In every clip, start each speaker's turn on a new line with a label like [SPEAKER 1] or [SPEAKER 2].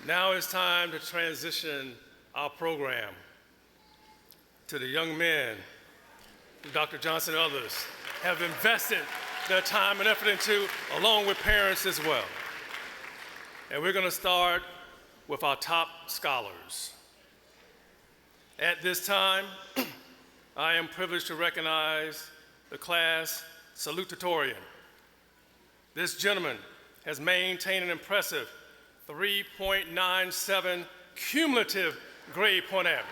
[SPEAKER 1] Now it's time to transition our program to the young men who Dr. Johnson and others have invested their time and effort into, along with parents as well. And we're going to start with our top scholars. At this time, I am privileged to recognize the class Salutatorian. This gentleman has maintained an impressive 3.97 cumulative grade point average.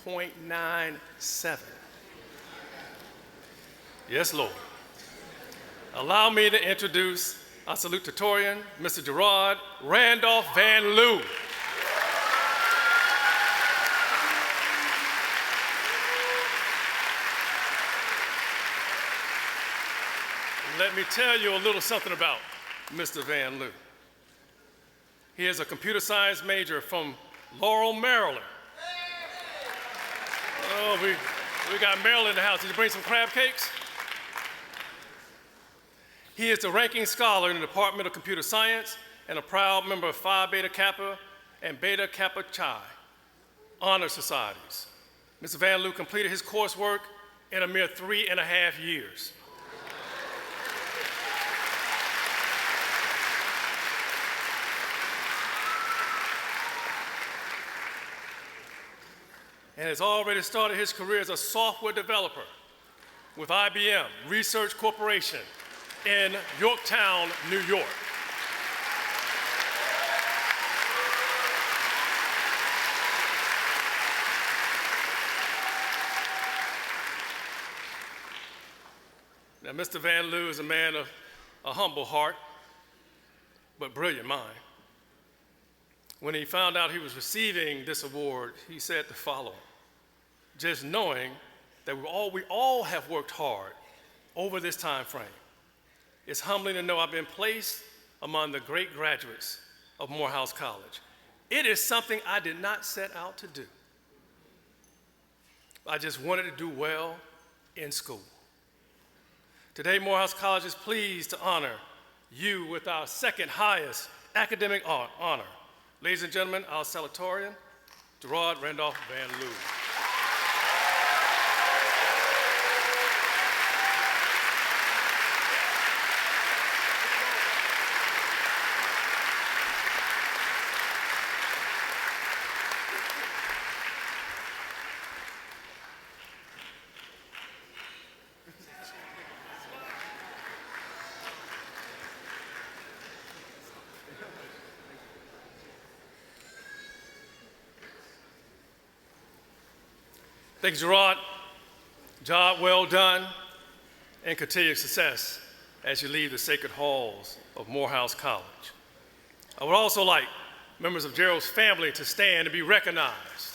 [SPEAKER 1] .97. Yes, Lord. Allow me to introduce our salutatorian, Mr. Gerard Randolph Van Loo. Let me tell you a little something about Mr. Van Loo. He is a computer science major from Laurel, Maryland. Oh, we got Maryland in the house. Did you bring some crab cakes? He is the ranking scholar in the Department of Computer Science and a proud member of Phi Beta Kappa and Beta Kappa Chi honor societies. Mr. Van Loo completed his coursework in a mere 3.5 years. And has already started his career as a software developer with IBM Research Corporation in Yorktown, New York. Now, Mr. Van Loo is a man of a humble heart, but brilliant mind. When he found out he was receiving this award, he said the following: just knowing that we all have worked hard over this time frame. It's humbling to know I've been placed among the great graduates of Morehouse College. It is something I did not set out to do. I just wanted to do well in school. Today, Morehouse College is pleased to honor you with our second highest academic honor. Ladies and gentlemen, our Salutatorian, Gerard Randolph Van Loo. Thanks, Gerard. Job well done, and continued success as you leave the sacred halls of Morehouse College. I would also like members of Gerald's family to stand and be recognized.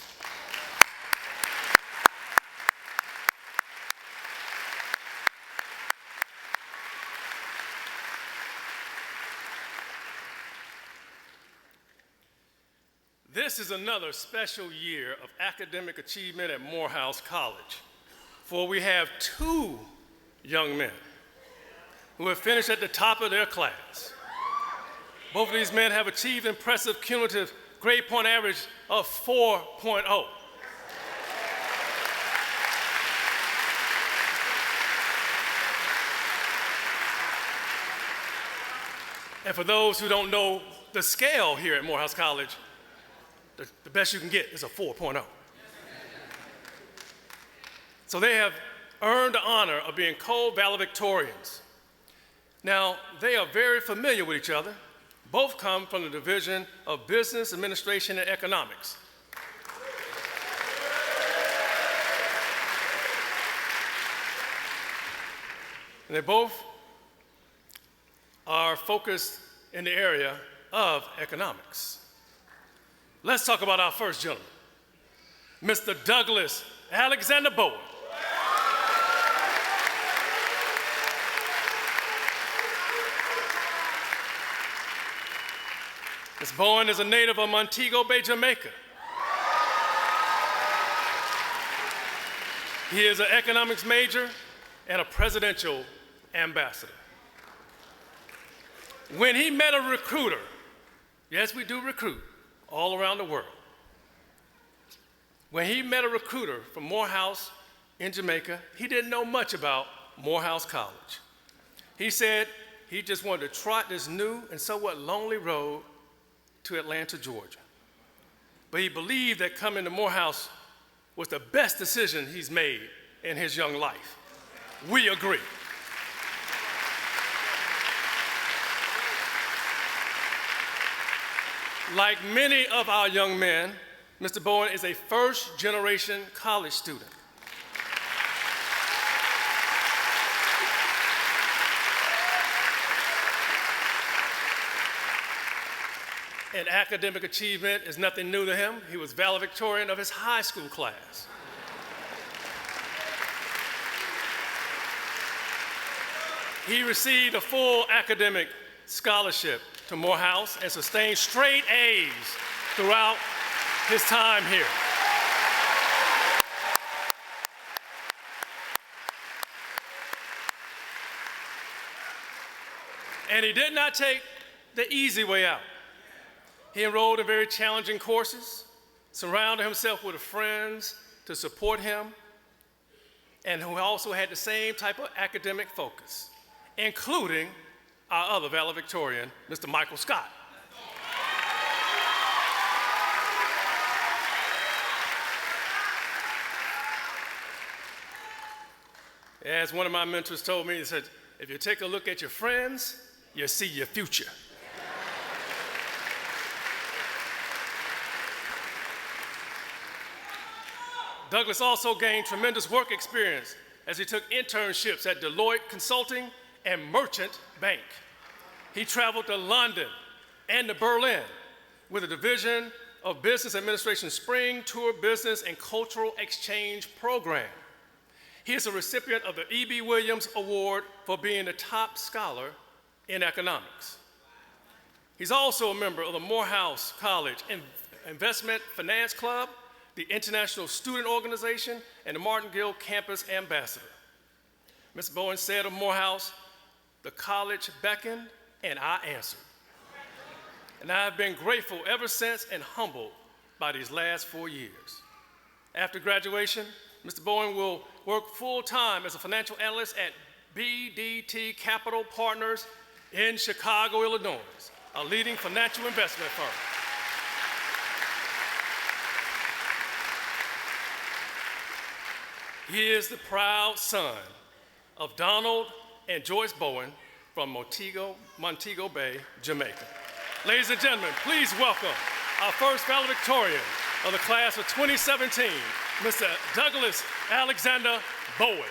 [SPEAKER 1] This is another special year of academic achievement at Morehouse College, for we have two young men who have finished at the top of their class. Both of these men have achieved impressive cumulative grade point average of 4.0. And for those who don't know the scale here at Morehouse College, the best you can get is a 4.0. So they have earned the honor of being co-valedictorians. Now, they are very familiar with each other. Both come from the Division of Business Administration and Economics. And they both are focused in the area of economics. Let's talk about our first gentleman, Mr. Douglas Alexander Bowen. Ms. Bowen is a native of Montego Bay, Jamaica. He is an economics major and a presidential ambassador. When he met a recruiter, yes, we do recruit all around the world. When he met a recruiter from Morehouse in Jamaica, he didn't know much about Morehouse College. He said he just wanted to trot this new and somewhat lonely road to Atlanta, Georgia. But he believed that coming to Morehouse was the best decision he's made in his young life. We agree. Like many of our young men, Mr. Bowen is a first-generation college student. And academic achievement is nothing new to him. He was valedictorian of his high school class. He received a full academic scholarship to Morehouse and sustained straight A's throughout his time here. And he did not take the easy way out. He enrolled in very challenging courses, surrounded himself with friends to support him, and who also had the same type of academic focus, including our other valedictorian, Mr. Michael Scott. As one of my mentors told me, he said, if you take a look at your friends, you'll see your future. Douglas also gained tremendous work experience as he took internships at Deloitte Consulting and Merchant Bank. He traveled to London and to Berlin with a Division of Business Administration Spring Tour Business and Cultural Exchange Program. He is a recipient of the E.B. Williams Award for being the top scholar in economics. He's also a member of the Morehouse College Investment Finance Club, the International Student Organization, and the Martin Gill Campus Ambassador. Mr. Bowen said of Morehouse, the college beckoned and I answered. And I have been grateful ever since and humbled by these last 4 years. After graduation, Mr. Bowen will work full-time as a financial analyst at BDT Capital Partners in Chicago, Illinois, a leading financial investment firm. He is the proud son of Donald and Joyce Bowen from Montego Bay, Jamaica. Ladies and gentlemen, please welcome our first valedictorian of the class of 2017, Mr. Douglas Alexander Bowen.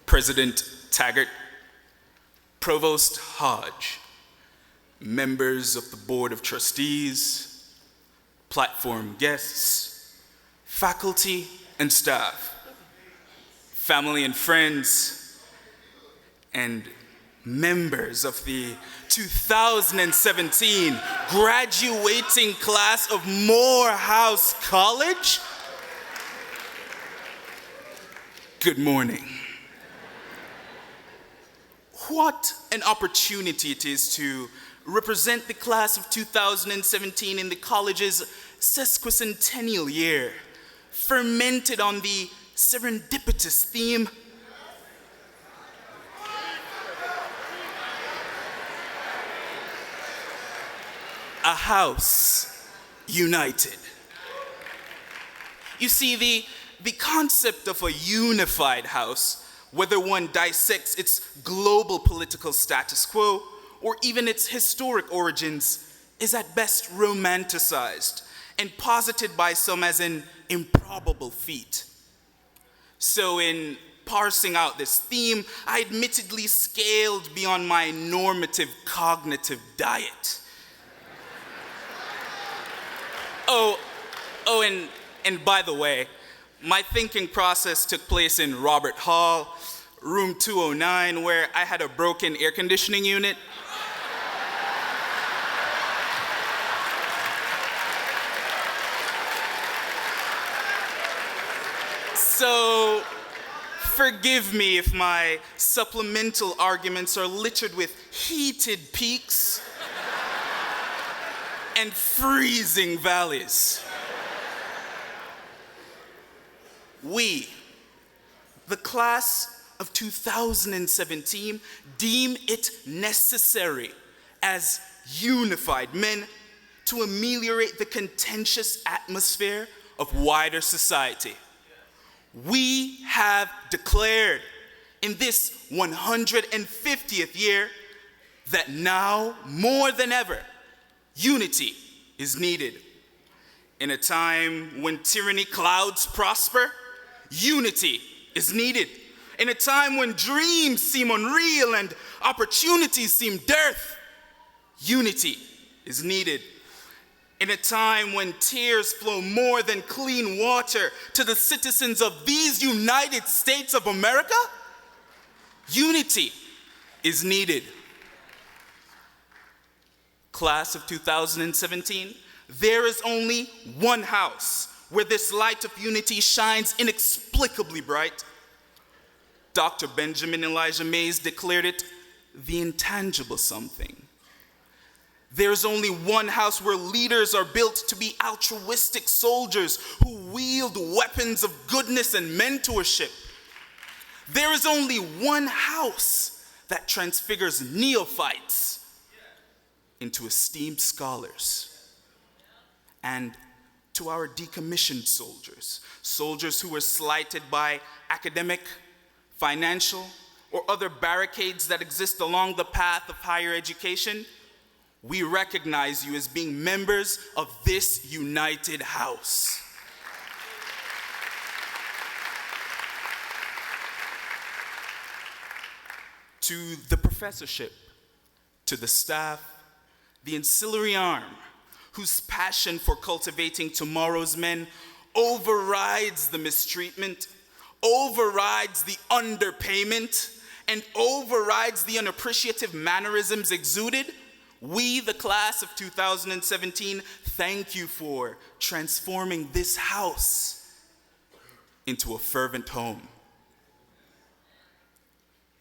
[SPEAKER 2] President Taggart, Provost Hodge, members of the Board of Trustees, platform guests, faculty and staff, family and friends, and members of the 2017 graduating class of Morehouse College. Good morning. What an opportunity it is to represent the class of 2017 in the college's sesquicentennial year, fermented on the serendipitous theme, a house united. You see, the concept of a unified house, whether one dissects its global political status quo or even its historic origins, is at best romanticized and posited by some as an improbable feat. So in parsing out this theme, I admittedly scaled beyond my normative cognitive diet. And by the way, my thinking process took place in Robert Hall, room 209, where I had a broken air conditioning unit. So, forgive me if my supplemental arguments are littered with heated peaks and freezing valleys. We, the class of 2017, deem it necessary as unified men to ameliorate the contentious atmosphere of wider society. We have declared in this 150th year that now more than ever, unity is needed. In a time when tyranny clouds prosper, unity is needed. In a time when dreams seem unreal and opportunities seem dearth, unity is needed. In a time when tears flow more than clean water to the citizens of these United States of America, unity is needed. Class of 2017, there is only one house where this light of unity shines inexplicably bright. Dr. Benjamin Elijah Mays declared it the intangible something. There's only one house where leaders are built to be altruistic soldiers who wield weapons of goodness and mentorship. There is only one house that transfigures neophytes into esteemed scholars. And to our decommissioned soldiers, soldiers who were slighted by academic, financial, or other barricades that exist along the path of higher education, we recognize you as being members of this united house. To the professorship, to the staff, the ancillary arm, whose passion for cultivating tomorrow's men overrides the mistreatment, overrides the underpayment, and overrides the unappreciative mannerisms exuded, we, the class of 2017, thank you for transforming this house into a fervent home.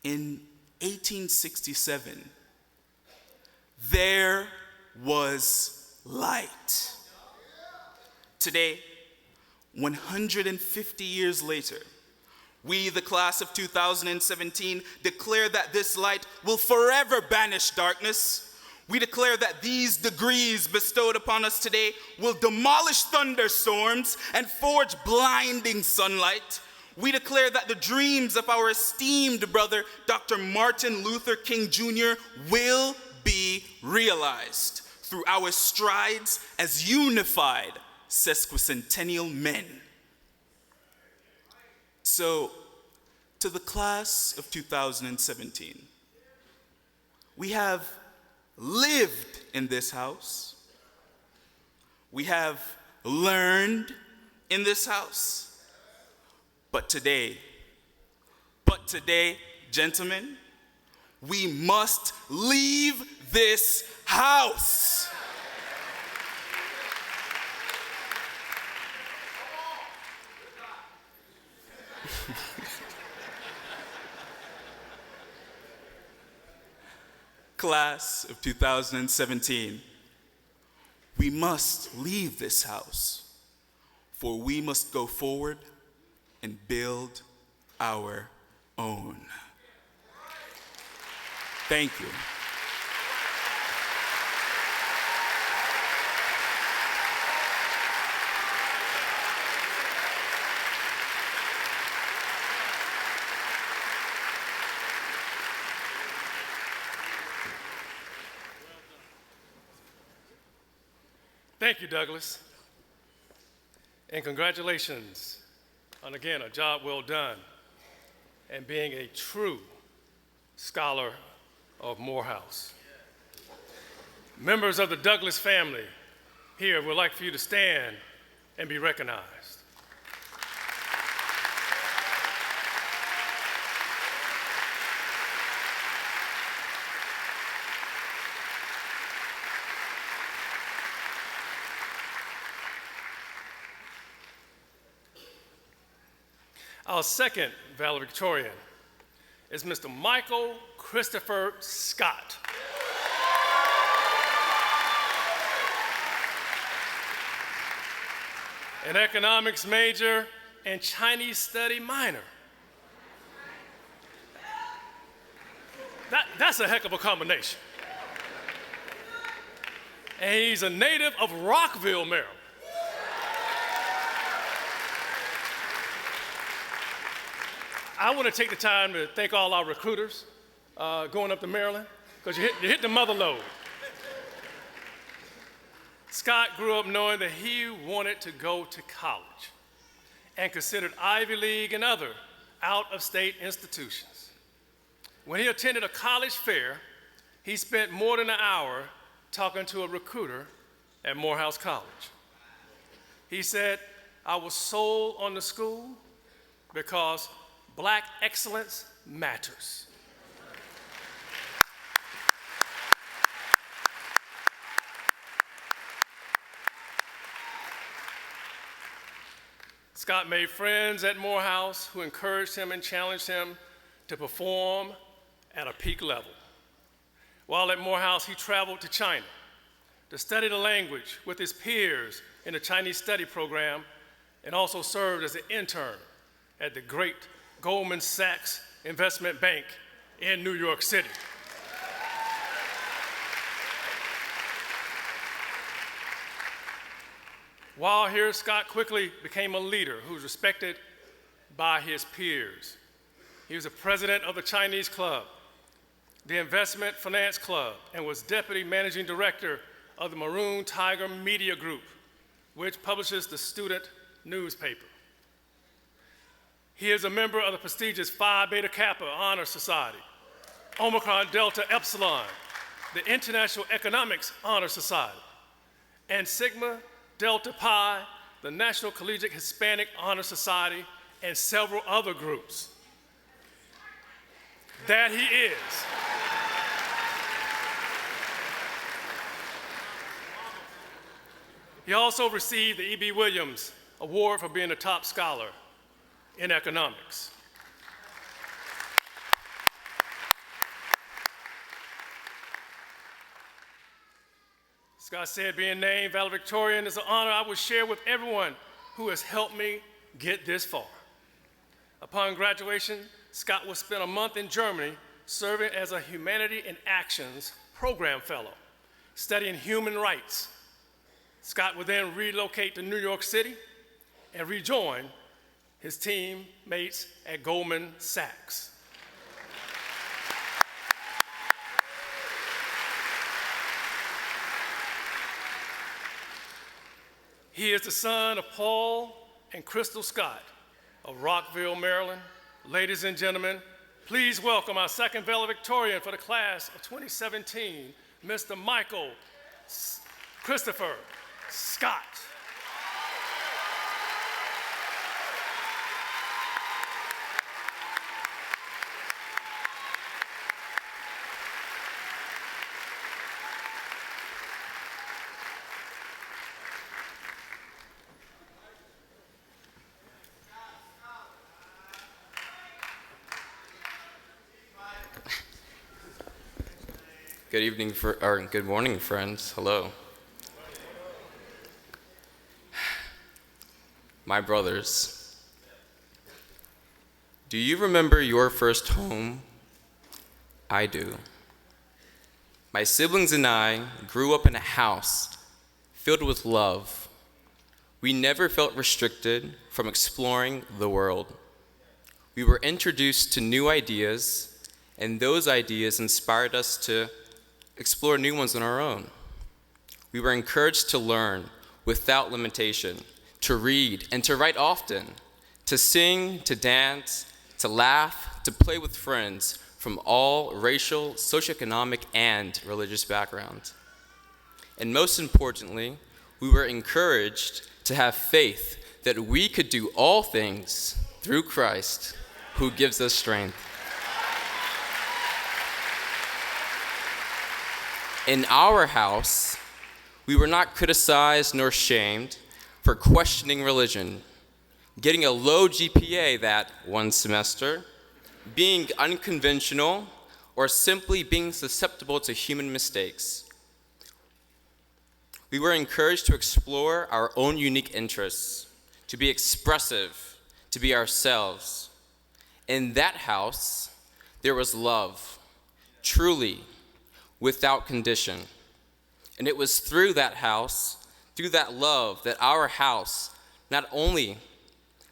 [SPEAKER 2] In 1867, there was light. Today, 150 years later, we, the class of 2017, declare that this light will forever banish darkness. We declare that these degrees bestowed upon us today will demolish thunderstorms and forge blinding sunlight. We declare that the dreams of our esteemed brother, Dr. Martin Luther King Jr., will be realized through our strides as unified sesquicentennial men. So, to the class of 2017, we have lived in this house. We have learned in this house. But today, gentlemen, we must leave this house. Class of 2017, we must leave this house, for we must go forward and build our own. Thank you.
[SPEAKER 1] Thank you, Douglas. And congratulations on, again, a job well done and being a true scholar of Morehouse. Members of the Douglas family here would like for you to stand and be recognized. Our second valedictorian is Mr. Michael Christopher Scott. An economics major and Chinese study minor. That's a heck of a combination. And he's a native of Rockville, Maryland. I want to take the time to thank all our recruiters going up to Maryland, because you hit the mother lode. Scott grew up knowing that he wanted to go to college and considered Ivy League and other out-of-state institutions. When he attended a college fair, he spent more than an hour talking to a recruiter at Morehouse College. He said, "I was sold on the school because Black excellence matters." Scott made friends at Morehouse who encouraged him and challenged him to perform at a peak level. While at Morehouse, he traveled to China to study the language with his peers in the Chinese study program and also served as an intern at the great Goldman Sachs Investment Bank in New York City. While here, Scott quickly became a leader who was respected by his peers. He was the president of the Chinese Club, the Investment Finance Club, and was deputy managing director of the Maroon Tiger Media Group, which publishes the student newspaper. He is a member of the prestigious Phi Beta Kappa Honor Society, Omicron Delta Epsilon, the International Economics Honor Society, and Sigma Delta Pi, the National Collegiate Hispanic Honor Society, and several other groups. That he is. He also received the E.B. Williams Award for being a top scholar in economics. Scott said, "Being named valedictorian is an honor I will share with everyone who has helped me get this far." Upon graduation, Scott will spend a month in Germany serving as a Humanity in Actions program fellow, studying human rights. Scott will then relocate to New York City and rejoin his teammates at Goldman Sachs. He is the son of Paul and Crystal Scott of Rockville, Maryland. Ladies and gentlemen, please welcome our second valedictorian for the class of 2017, Mr. Michael Christopher Scott.
[SPEAKER 3] Good evening, or good morning, friends. Hello. My brothers, do you remember your first home? I do. My siblings and I grew up in a house filled with love. We never felt restricted from exploring the world. We were introduced to new ideas, and those ideas inspired us to explore new ones on our own. We were encouraged to learn without limitation, to read and to write often, to sing, to dance, to laugh, to play with friends from all racial, socioeconomic, and religious backgrounds. And most importantly, we were encouraged to have faith that we could do all things through Christ who gives us strength. In our house, we were not criticized nor shamed for questioning religion, getting a low GPA that one semester, being unconventional, or simply being susceptible to human mistakes. We were encouraged to explore our own unique interests, to be expressive, to be ourselves. In that house, there was love, truly, without condition. And it was through that house, through that love, that our house not only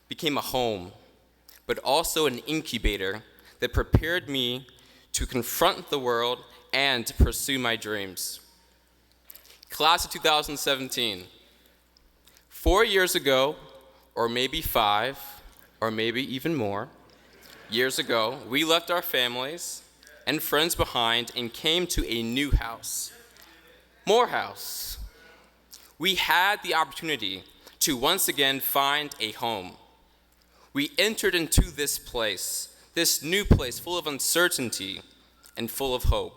[SPEAKER 3] became a home, but also an incubator that prepared me to confront the world and pursue my dreams. Class of 2017. 4 years ago, or maybe 5, or maybe even more, years ago, we left our families and friends behind and came to a new house, Morehouse. We had the opportunity to once again find a home. We entered into this place, this new place full of uncertainty and full of hope.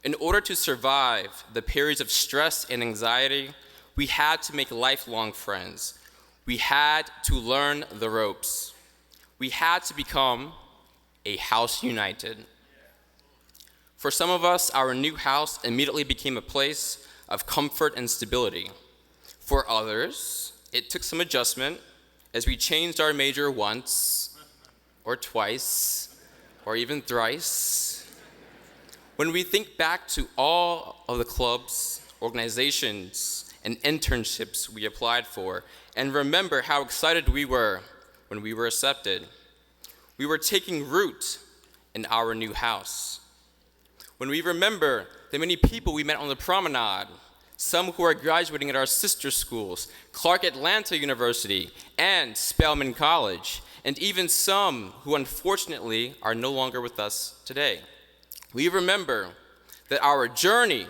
[SPEAKER 3] In order to survive the periods of stress and anxiety, we had to make lifelong friends. We had to learn the ropes. We had to become a house united. For some of us, our new house immediately became a place of comfort and stability. For others, it took some adjustment as we changed our major once, or twice, or even thrice. When we think back to all of the clubs, organizations, and internships we applied for, and remember how excited we were when we were accepted, we were taking root in our new house. When we remember the many people we met on the promenade, some who are graduating at our sister schools, Clark Atlanta University and Spelman College, and even some who unfortunately are no longer with us today. We remember that our journey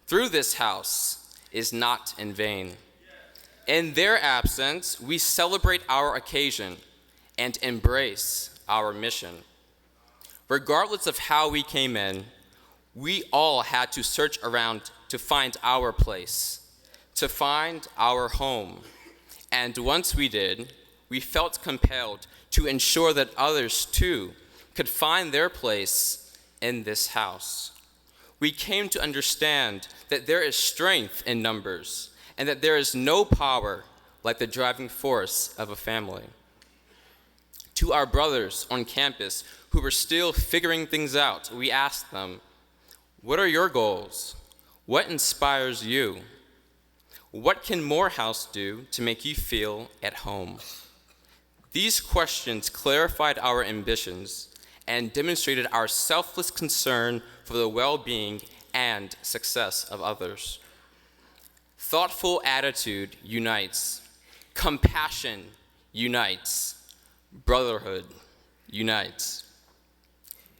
[SPEAKER 3] through this house is not in vain. In their absence, we celebrate our occasion and embrace our mission. Regardless of how we came in, we all had to search around to find our place, to find our home. And once we did, we felt compelled to ensure that others too could find their place in this house. We came to understand that there is strength in numbers and that there is no power like the driving force of a family. To our brothers on campus who were still figuring things out, we asked them, what are your goals? What inspires you? What can Morehouse do to make you feel at home? These questions clarified our ambitions and demonstrated our selfless concern for the well-being and success of others. Thoughtful attitude unites. Compassion unites. Brotherhood unites.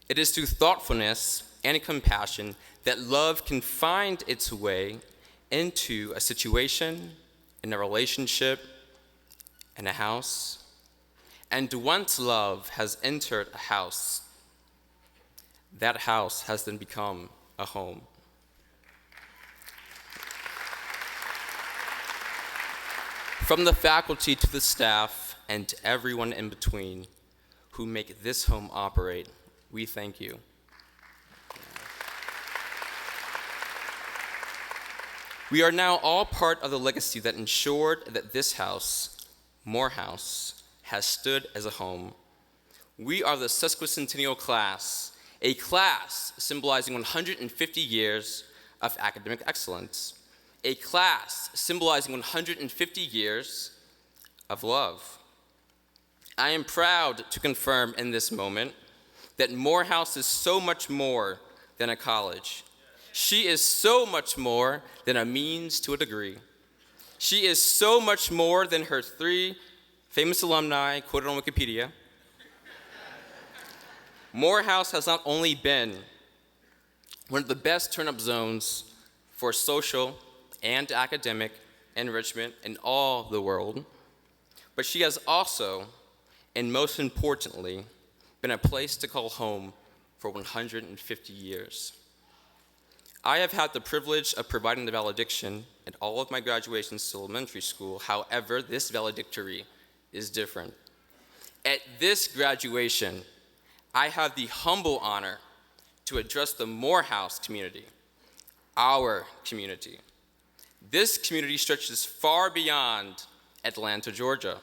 [SPEAKER 3] It is through thoughtfulness and compassion that love can find its way into a situation, in a relationship, in a house. And once love has entered a house, that house has then become a home. From the faculty to the staff and to everyone in between who make this home operate, we thank you. We are now all part of the legacy that ensured that this house, Morehouse, has stood as a home. We are the sesquicentennial class, a class symbolizing 150 years of academic excellence, a class symbolizing 150 years of love. I am proud to confirm in this moment that Morehouse is so much more than a college. She is so much more than a means to a degree. She is so much more than her 3 famous alumni quoted on Wikipedia. Morehouse has not only been one of the best turn-up zones for social and academic enrichment in all the world, but she has also, and most importantly, been a place to call home for 150 years. I have had the privilege of providing the valediction at all of my graduations to elementary school. However, this valedictory is different. At this graduation, I have the humble honor to address the Morehouse community, our community. This community stretches far beyond Atlanta, Georgia.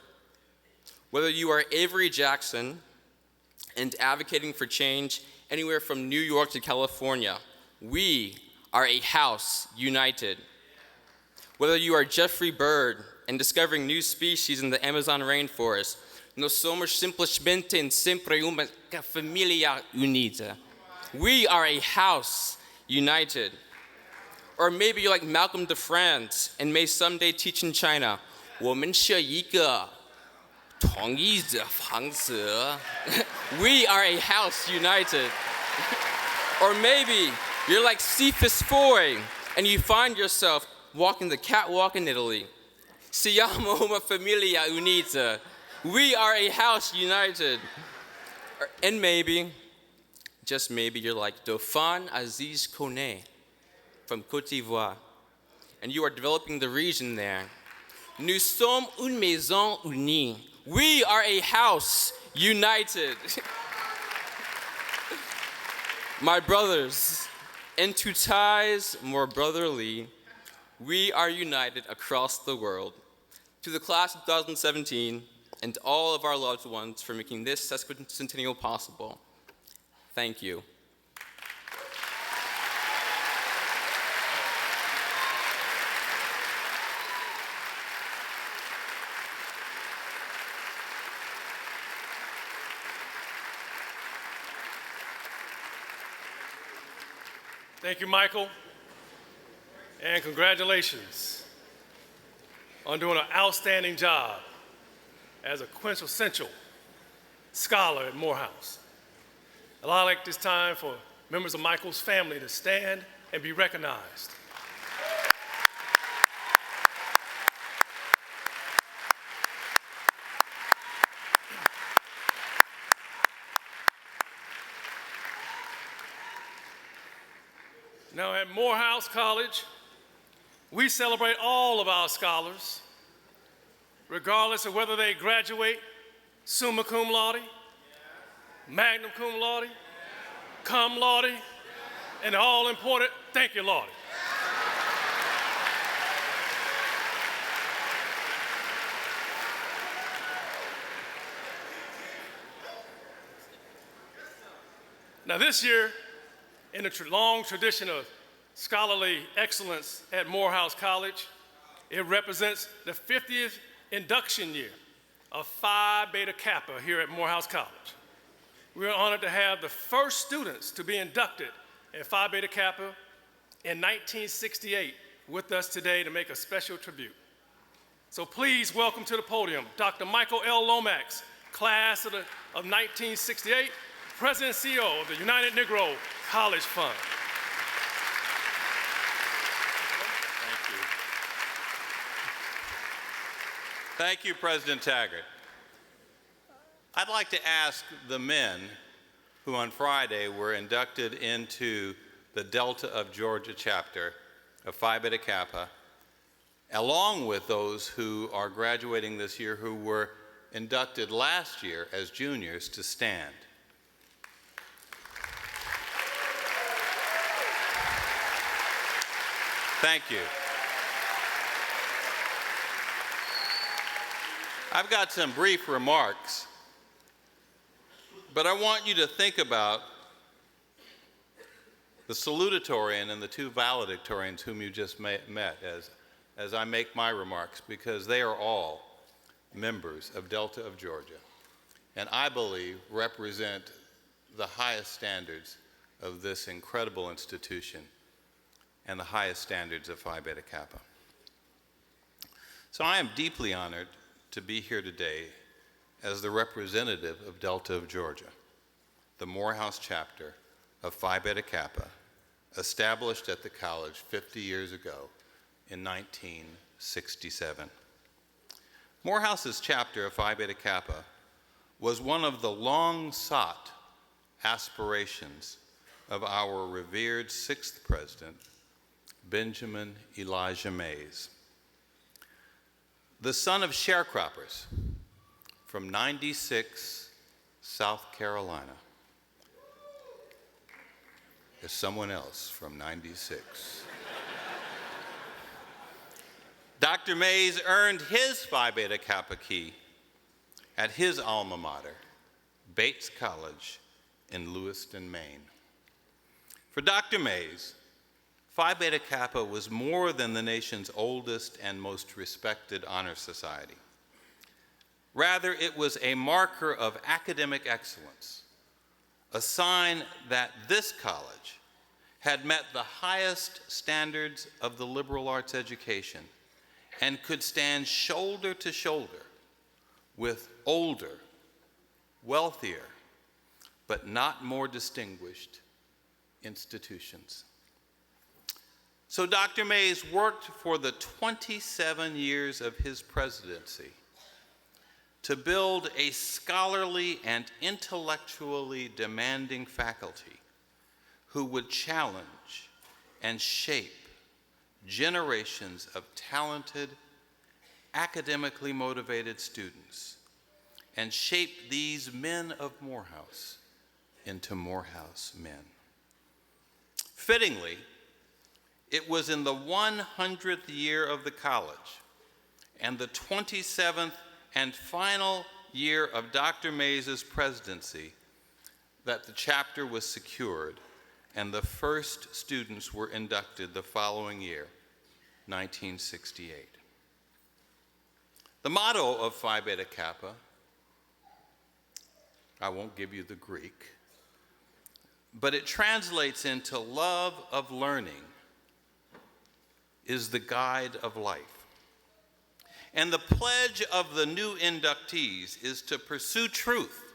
[SPEAKER 3] Whether you are Avery Jackson and advocating for change anywhere from New York to California, we are a house united. Whether you are Jeffrey Bird and discovering new species in the Amazon rainforest, no somos simplesmente en siempre una familia unida. We are a house united. Or maybe you're like Malcolm DeFrance and may someday teach in China, 我们是一个同一的房子. We are a house united. Or maybe you're like Cephas Foy and you find yourself walking the catwalk in Italy. Siamo una familia unita. We are a house united. And maybe, just maybe, you're like Dauphin Aziz Kone from Côte d'Ivoire, and you are developing the region there. Nous sommes une maison unie. We are a house united. My brothers, into ties more brotherly, we are united across the world. To the class of 2017 and all of our loved ones for making this sesquicentennial possible, thank you.
[SPEAKER 1] Thank you, Michael, and congratulations on doing an outstanding job as a quintessential scholar at Morehouse. I'd like this time for members of Michael's family to stand and be recognized. Now, at Morehouse College, we celebrate all of our scholars, regardless of whether they graduate summa cum laude, magna cum laude, cum laude, and the all-important thank you, Lord. Now, this year, in the long tradition of scholarly excellence at Morehouse College, it represents the 50th induction year of Phi Beta Kappa here at Morehouse College. We are honored to have the first students to be inducted in Phi Beta Kappa in 1968 with us today to make a special tribute. So please welcome to the podium Dr. Michael L. Lomax, class of 1968, President and CEO of the United Negro College Fund.
[SPEAKER 4] Thank you. Thank you, President Taggart. I'd like to ask the men who on Friday were inducted into the Delta of Georgia chapter of Phi Beta Kappa, along with those who are graduating this year who were inducted last year as juniors, to stand. Thank you. I've got some brief remarks, but I want you to think about the Salutatorian and the 2 Valedictorians whom you just met as I make my remarks, because they are all members of Delta of Georgia, and I believe represent the highest standards of this incredible institution and the highest standards of Phi Beta Kappa. So I am deeply honored to be here today as the representative of Delta of Georgia, the Morehouse chapter of Phi Beta Kappa, established at the college 50 years ago in 1967. Morehouse's chapter of Phi Beta Kappa was one of the long-sought aspirations of our revered sixth president, Benjamin Elijah Mays. The son of sharecroppers from 96, South Carolina. There's someone else from 96. Dr. Mays earned his Phi Beta Kappa key at his alma mater, Bates College in Lewiston, Maine. For Dr. Mays, Phi Beta Kappa was more than the nation's oldest and most respected honor society. Rather, it was a marker of academic excellence, a sign that this college had met the highest standards of the liberal arts education and could stand shoulder to shoulder with older, wealthier, but not more distinguished institutions. So Dr. Mays worked for the 27 years of his presidency to build a scholarly and intellectually demanding faculty who would challenge and shape generations of talented, academically motivated students and shape these men of Morehouse into Morehouse men. Fittingly, it was in the 100th year of the college and the 27th and final year of Dr. Mays' presidency that the chapter was secured and the first students were inducted the following year, 1968. The motto of Phi Beta Kappa, I won't give you the Greek, but it translates into love of learning is the guide of life. And the pledge of the new inductees is to pursue truth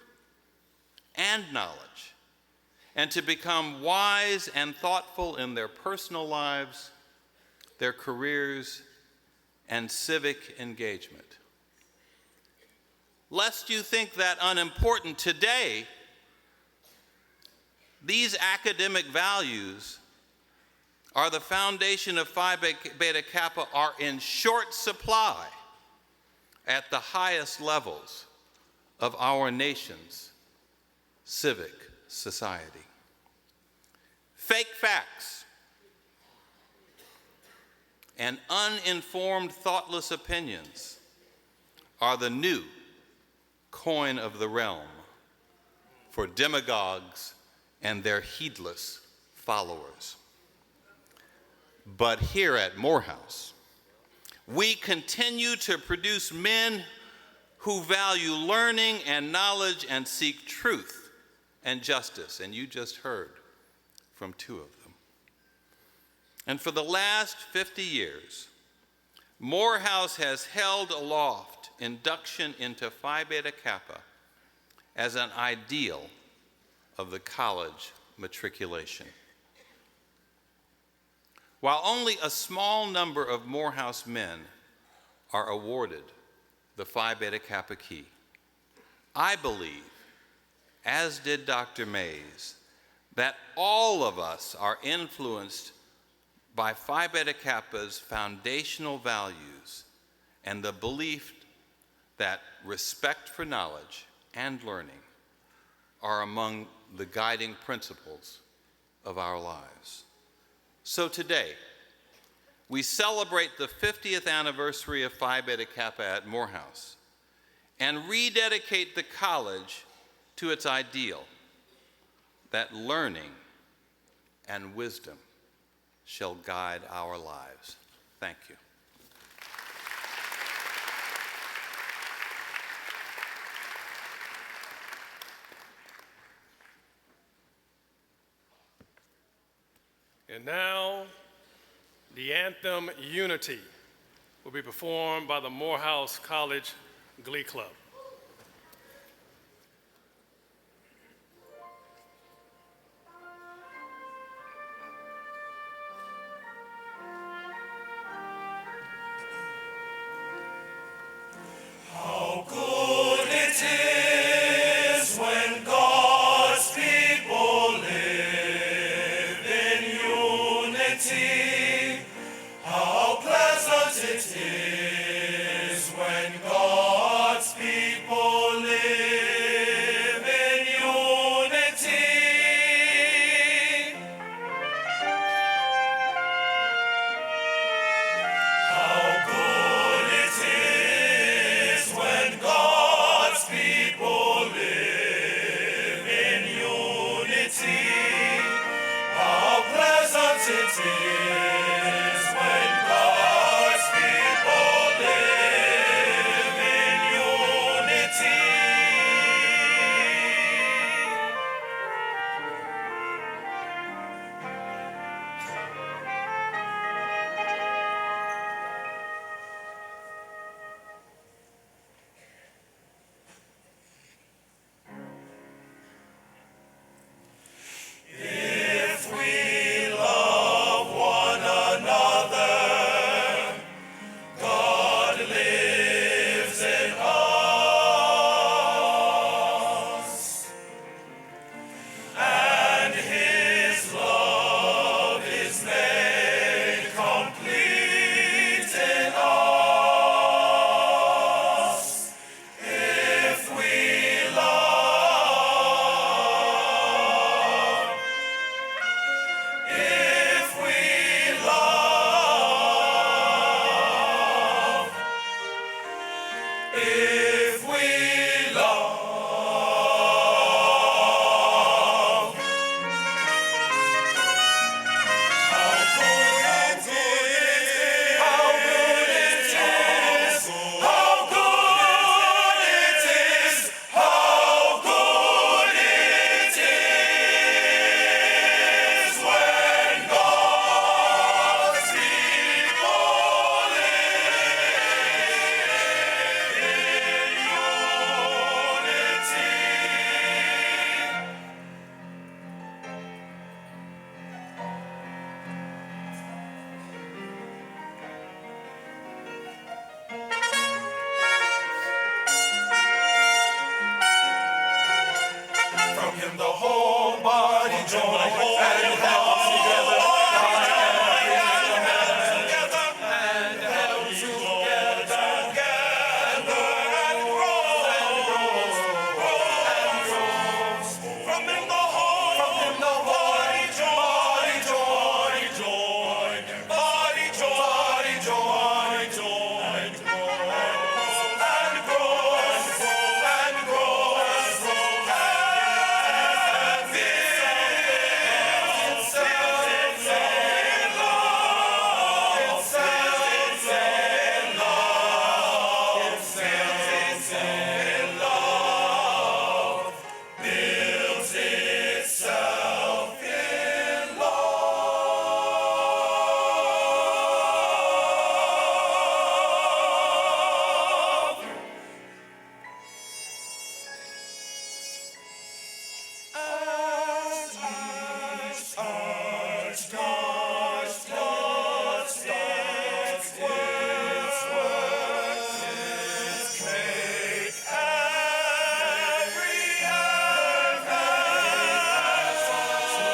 [SPEAKER 4] and knowledge and to become wise and thoughtful in their personal lives, their careers, and civic engagement. Lest you think that unimportant today, these academic values are the foundation of Phi Beta Kappa are in short supply at the highest levels of our nation's civic society. Fake facts and uninformed, thoughtless opinions are the new coin of the realm for demagogues and their heedless followers. But here at Morehouse, we continue to produce men who value learning and knowledge and seek truth and justice, and you just heard from two of them. And for the last 50 years, Morehouse has held aloft induction into Phi Beta Kappa as an ideal of the college matriculation. While only a small number of Morehouse men are awarded the Phi Beta Kappa key, I believe, as did Dr. Mays, that all of us are influenced by Phi Beta Kappa's foundational values and the belief that respect for knowledge and learning are among the guiding principles of our lives. So today, we celebrate the 50th anniversary of Phi Beta Kappa at Morehouse and rededicate the college to its ideal that learning and wisdom shall guide our lives. Thank you.
[SPEAKER 1] And now, the anthem, Unity, will will be performed by the Morehouse College Glee Club.
[SPEAKER 5] How good it is when God's people live in unity. How pleasant it is when God's people live in unity. How good it is when God's people live in unity. How pleasant it is when God's people live in unity. If we love one another, God lives in us, and His love is made complete in us. If we love, if we love, if we love. How good it is, how good it is, how good it is, how good it is when God's people live in unity. From Him the whole body joined and held together and held together and grows. From Him the whole body joined and grows and grows and builds itself in love. As each does its work, make every effort to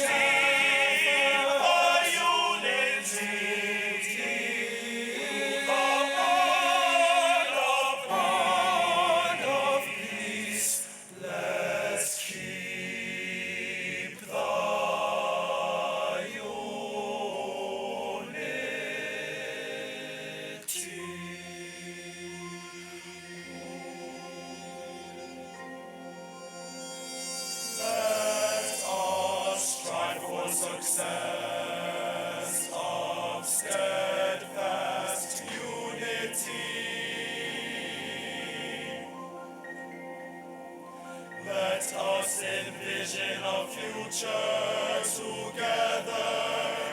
[SPEAKER 5] keep the unity, the bond of peace. Let's keep the Let us strive for success of steadfast unity. Let us envision a future together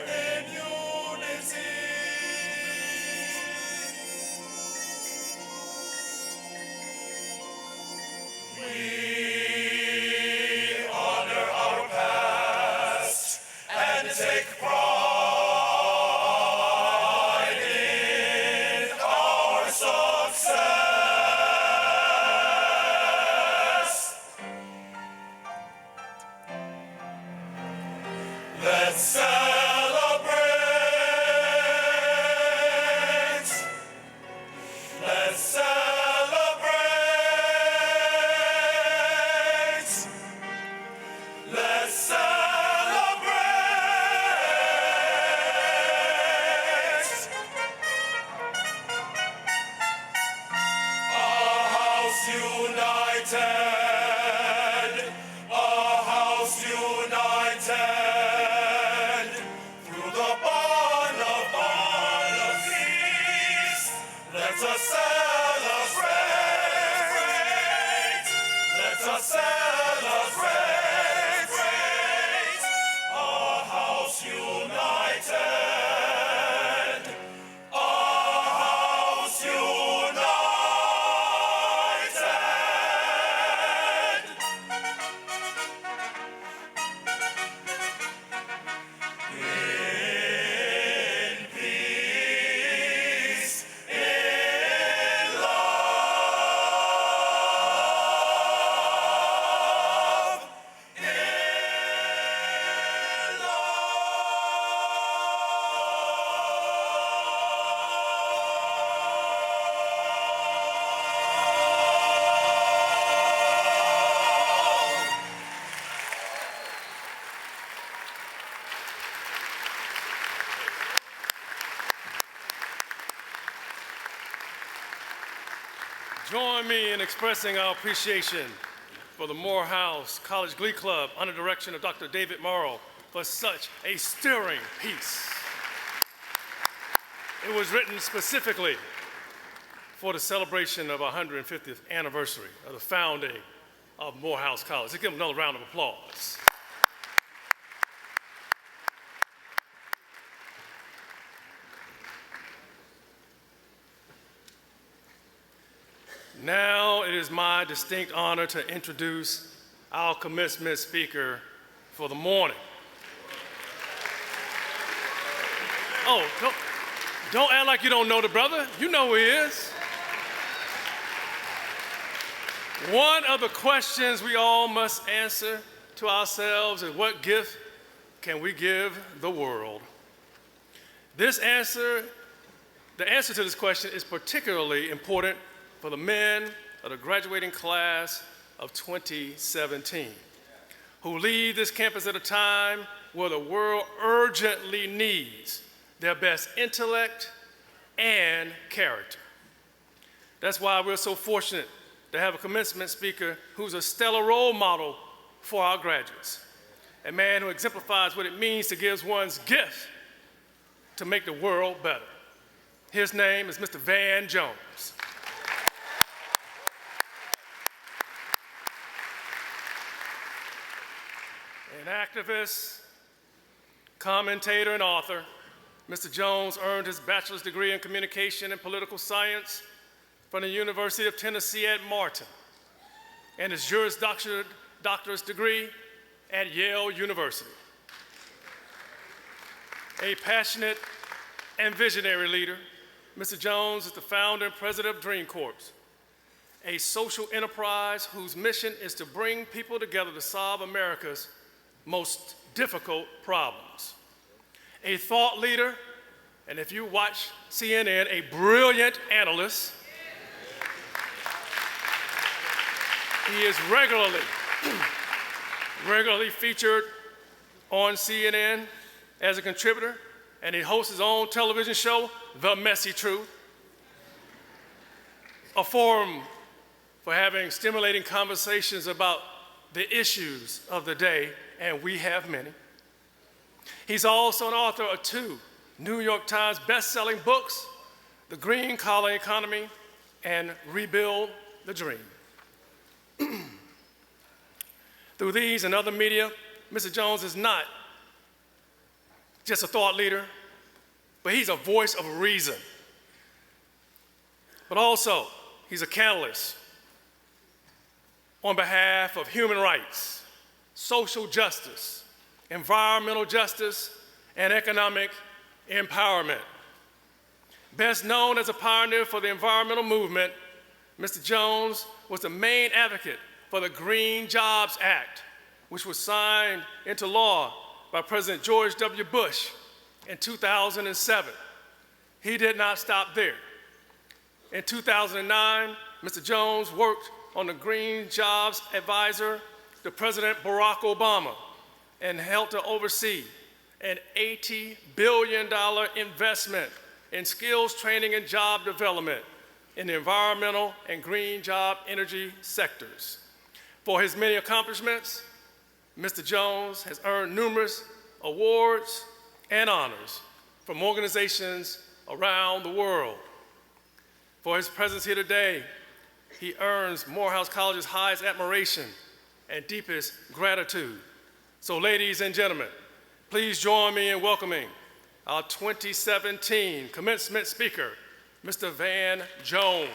[SPEAKER 5] in unity. honor our past and take pride in our success. Let's celebrate. Let's celebrate. Let's celebrate. A house united. A house united. Through the bond of peace. Let us celebrate. Let us celebrate. A house united. A house united. In peace, in love, in love.
[SPEAKER 1] Join me in expressing our appreciation for the Morehouse College Glee Club under the direction of Dr. David Morrow for such a stirring piece. It was written specifically for the celebration of our 150th anniversary of the founding of Morehouse College. Let's give them another round of applause. Now it is my distinct honor to introduce our commencement speaker for the morning. Oh, don't act like you don't know the brother. You know who he is. One of the questions we all must answer to ourselves is, what gift can we give the world? The answer to this question is particularly important for the men of the graduating class of 2017, who leave this campus at a time where the world urgently needs their best intellect and character. That's why we're so fortunate to have a commencement speaker who's a stellar role model for our graduates, a man who exemplifies what it means to give one's gift to make the world better. His name is Mr. Van Jones. An activist, commentator, and author, Mr. Jones earned his bachelor's degree in communication and political science from the University of Tennessee at Martin, and his Juris Doctorate degree at Yale University. A passionate and visionary leader, Mr. Jones is the founder and president of Dream Corps, a social enterprise whose mission is to bring people together to solve America's most difficult problems. A thought leader, and if you watch CNN, a brilliant analyst. He is regularly featured on CNN as a contributor, and he hosts his own television show, The Messy Truth, a forum for having stimulating conversations about the issues of the day, and we have many. He's also an author of 2 New York Times best-selling books, The Green Collar Economy and Rebuild the Dream. Through these and other media, Mr. Jones is not just a thought leader, but he's a voice of reason. But also, he's a catalyst on behalf of human rights, social justice, environmental justice, and economic empowerment. Best known as a pioneer for the environmental movement, Mr. Jones was the main advocate for the Green Jobs Act, which was signed into law by President George W. Bush in 2007. He did not stop there. In 2009, Mr. Jones worked on the Green Jobs Advisor to President Barack Obama and helped to oversee an $80 billion investment in skills training and job development in the environmental and green job energy sectors. For his many accomplishments, Mr. Jones has earned numerous awards and honors from organizations around the world. For his presence here today, he earns Morehouse College's highest admiration and deepest gratitude. So ladies and gentlemen, please join me in welcoming our 2017 commencement speaker, Mr. Van Jones.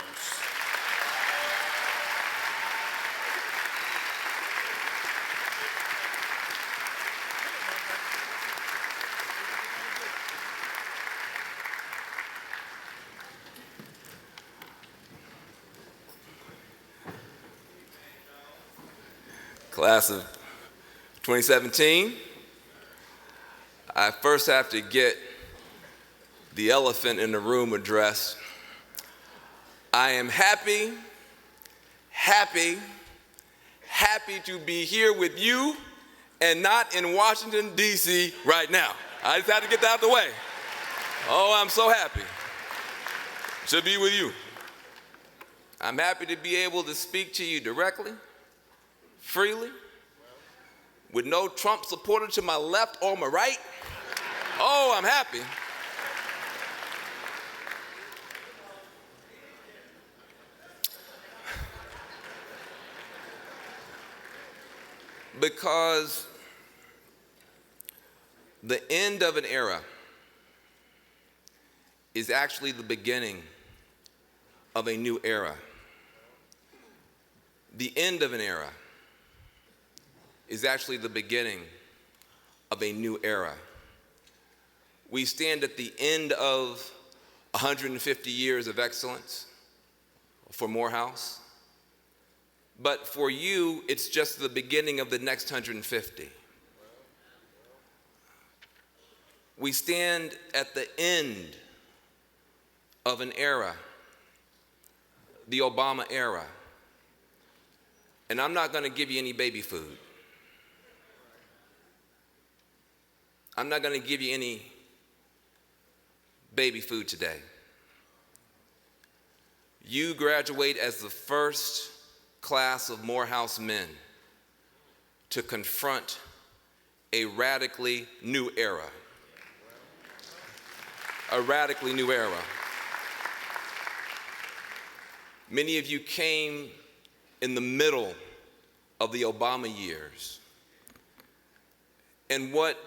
[SPEAKER 6] Class of 2017, I first have to get the elephant in the room addressed. I am happy to be here with you and not in Washington, D.C. right now. I just had to get that out the way. Oh, I'm so happy to be with you. I'm happy to be able to speak to you directly, freely, with no Trump supporter to my left or my right. Oh, I'm happy. Because the end of an era is actually the beginning of a new era. The end of an era is actually the beginning of a new era. We stand at the end of 150 years of excellence for Morehouse, but for you, it's just the beginning of the next 150. We stand at the end of an era, the Obama era, and I'm not going to give you any baby food. I'm not going to give you any baby food today. You graduate as the first class of Morehouse men to confront a radically new era. A radically new era. Many of you came in the middle of the Obama years. And what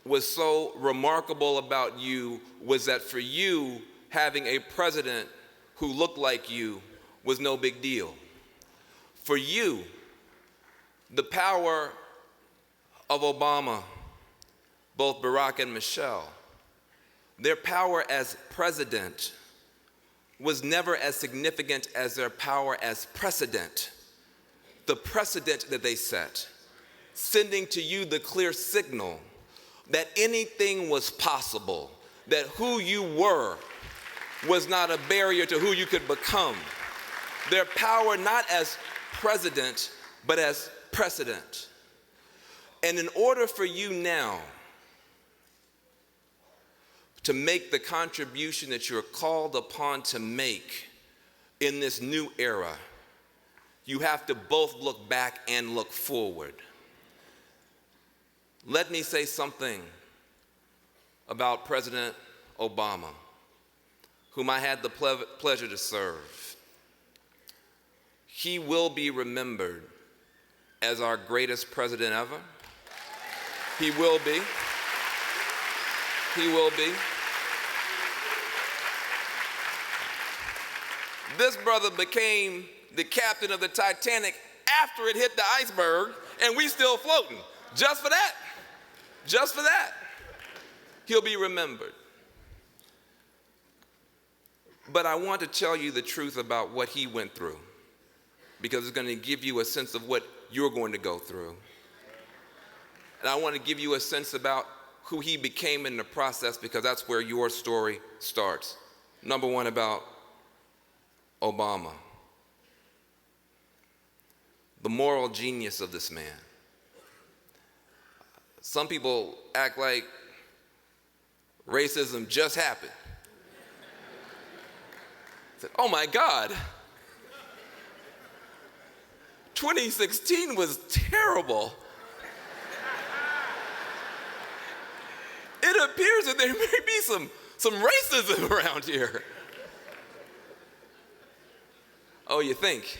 [SPEAKER 6] was so remarkable about you was that for you, having a president who looked like you was no big deal. For you, the power of Obama, both Barack and Michelle, their power as president was never as significant as their power as precedent. The precedent that they set, sending to you the clear signal that anything was possible, that who you were was not a barrier to who you could become. Their power not as president, but as precedent. And in order for you now to make the contribution that you're called upon to make in this new era, you have to both look back and look forward. Let me say something about President Obama, whom I had the pleasure to serve. He will be remembered as our greatest president ever. He will be. He will be. This brother became the captain of the Titanic after it hit the iceberg, and we still floating. Just for that. Just for that. He'll be remembered. But I want to tell you the truth about what he went through, because it's going to give you a sense of what you're going to go through. And I want to give you a sense about who he became in the process, because that's where your story starts. Number one, about Obama. The moral genius of this man. Some people act like racism just happened. Said, oh my God, 2016 was terrible. It appears that there may be some racism around here. Oh, you think?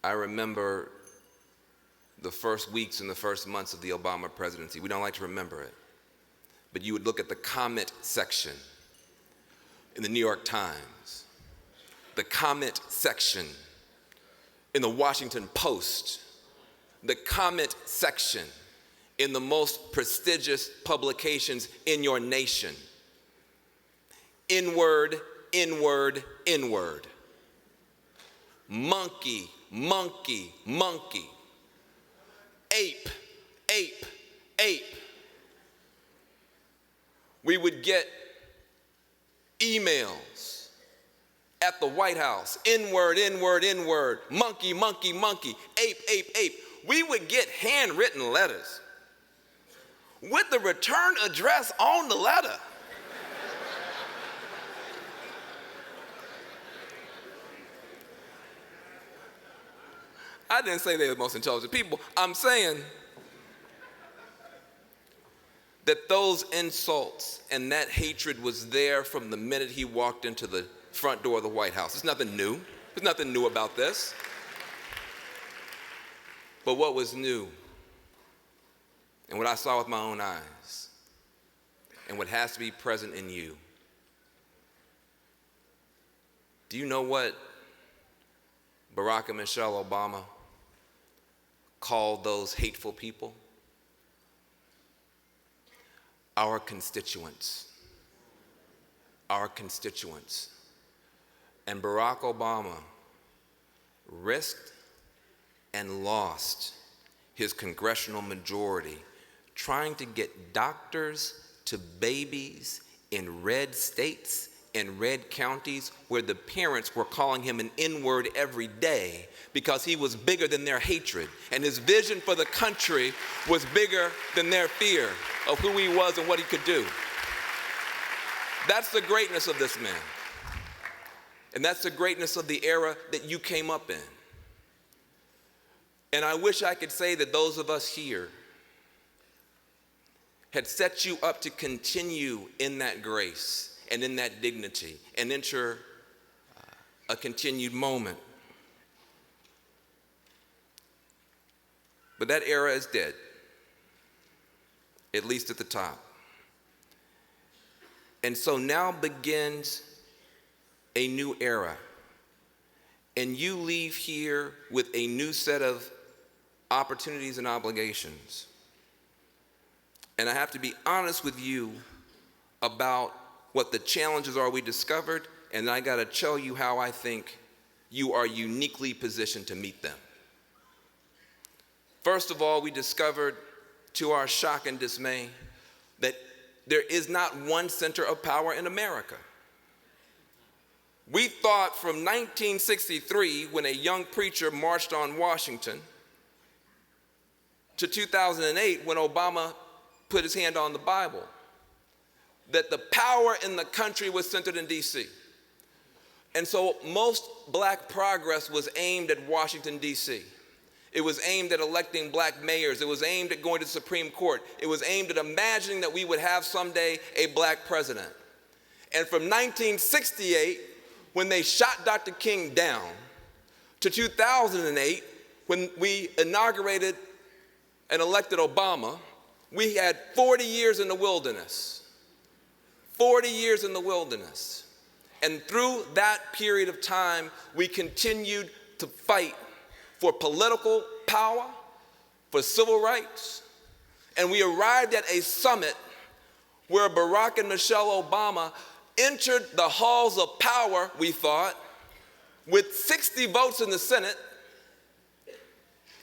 [SPEAKER 6] I remember the first weeks and the first months of the Obama presidency. We don't like to remember it. But you would look at the comment section in the New York Times, the comment section in the Washington Post, the comment section in the most prestigious publications in your nation. N-word, N-word, N-word. Monkey, monkey, monkey. Ape, ape, ape. We would get emails at the White House, N-word, N-word, N-word, monkey, monkey, monkey, ape, ape, ape. We would get handwritten letters with the return address on the letter. I didn't say they were the most intelligent people. I'm saying that those insults and that hatred was there from the minute he walked into the front door of the White House. There's nothing new. There's nothing new about this. But what was new, and what I saw with my own eyes, and what has to be present in you, do you know what Barack and Michelle Obama called those hateful people? Our constituents. Our constituents. And Barack Obama risked and lost his congressional majority trying to get doctors to babies in red states and red counties where the parents were calling him an N-word every day because he was bigger than their hatred, and his vision for the country was bigger than their fear of who he was and what he could do. That's the greatness of this man. And that's the greatness of the era that you came up in. And I wish I could say that those of us here had set you up to continue in that grace and in that dignity and enter a continued moment. But that era is dead, at least at the top. And so now begins a new era. And you leave here with a new set of opportunities and obligations. And I have to be honest with you about what the challenges are we discovered, and I gotta tell you how I think you are uniquely positioned to meet them. First of all, we discovered, to our shock and dismay, that there is not one center of power in America. We thought from 1963, when a young preacher marched on Washington, to 2008, when Obama put his hand on the Bible, that the power in the country was centered in D.C. And so most black progress was aimed at Washington, D.C. It was aimed at electing black mayors. It was aimed at going to the Supreme Court. It was aimed at imagining that we would have someday a black president. And from 1968, when they shot Dr. King down, to 2008, when we inaugurated and elected Obama, we had 40 years in the wilderness. 40 years in the wilderness. And through that period of time, we continued to fight for political power, for civil rights. And we arrived at a summit where Barack and Michelle Obama entered the halls of power, we thought, with 60 votes in the Senate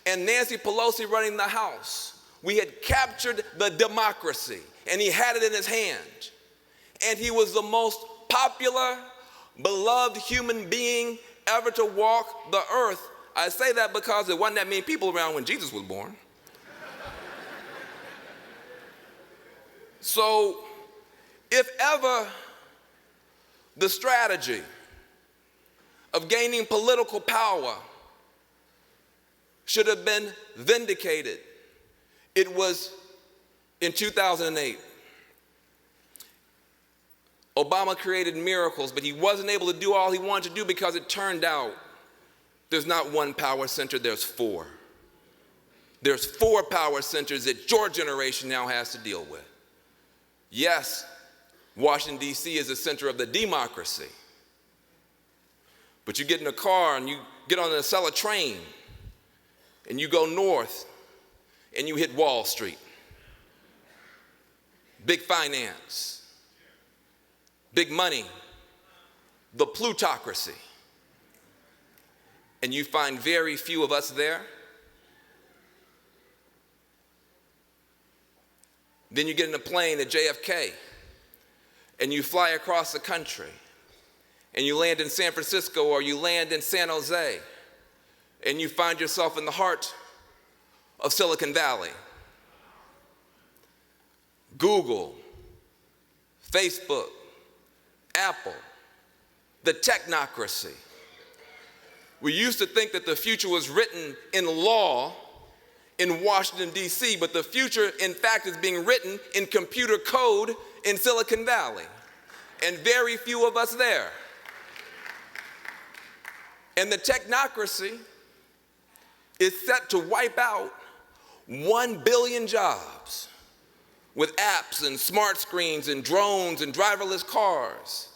[SPEAKER 6] and Nancy Pelosi running the House. We had captured the democracy, and he had it in his hand. And he was the most popular, beloved human being ever to walk the earth. I say that because there wasn't that many people around when Jesus was born. So, if ever the strategy of gaining political power should have been vindicated, it was in 2008. Obama created miracles, but he wasn't able to do all he wanted to do because it turned out there's not one power center, there's four. There's four power centers that your generation now has to deal with. Yes, Washington, D.C. is the center of the democracy. But you get in a car and you get on a Acela train and you go north and you hit Wall Street. Big finance, big money, the plutocracy. And you find very few of us there. Then you get in a plane at JFK and you fly across the country and you land in San Francisco or you land in San Jose and you find yourself in the heart of Silicon Valley. Google, Facebook, Apple, the technocracy. We used to think that the future was written in law in Washington, D.C., but the future, in fact, is being written in computer code in Silicon Valley, and very few of us there. And the technocracy is set to wipe out 1 billion jobs with apps and smart screens and drones and driverless cars.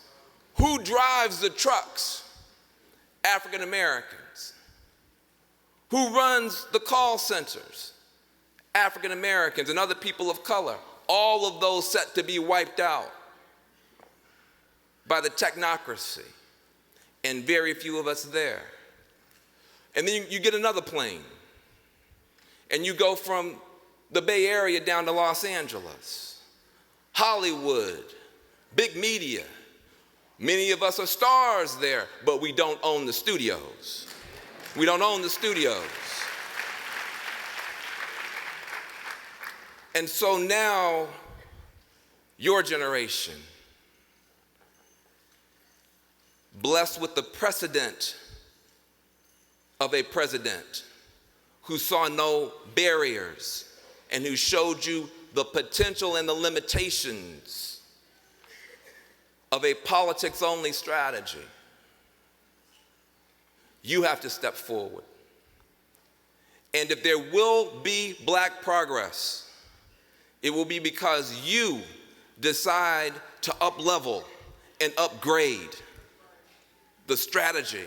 [SPEAKER 6] Who drives the trucks? African Americans. Who runs the call centers? African Americans and other people of color. All of those set to be wiped out by the technocracy, and very few of us there. And then you get another plane, and you go from the Bay Area down to Los Angeles, Hollywood, big media. Many of us are stars there, but we don't own the studios. We don't own the studios. And so now, your generation, blessed with the precedent of a president who saw no barriers and who showed you the potential and the limitations of a politics-only strategy. You have to step forward. And if there will be black progress, it will be because you decide to up-level and upgrade the strategy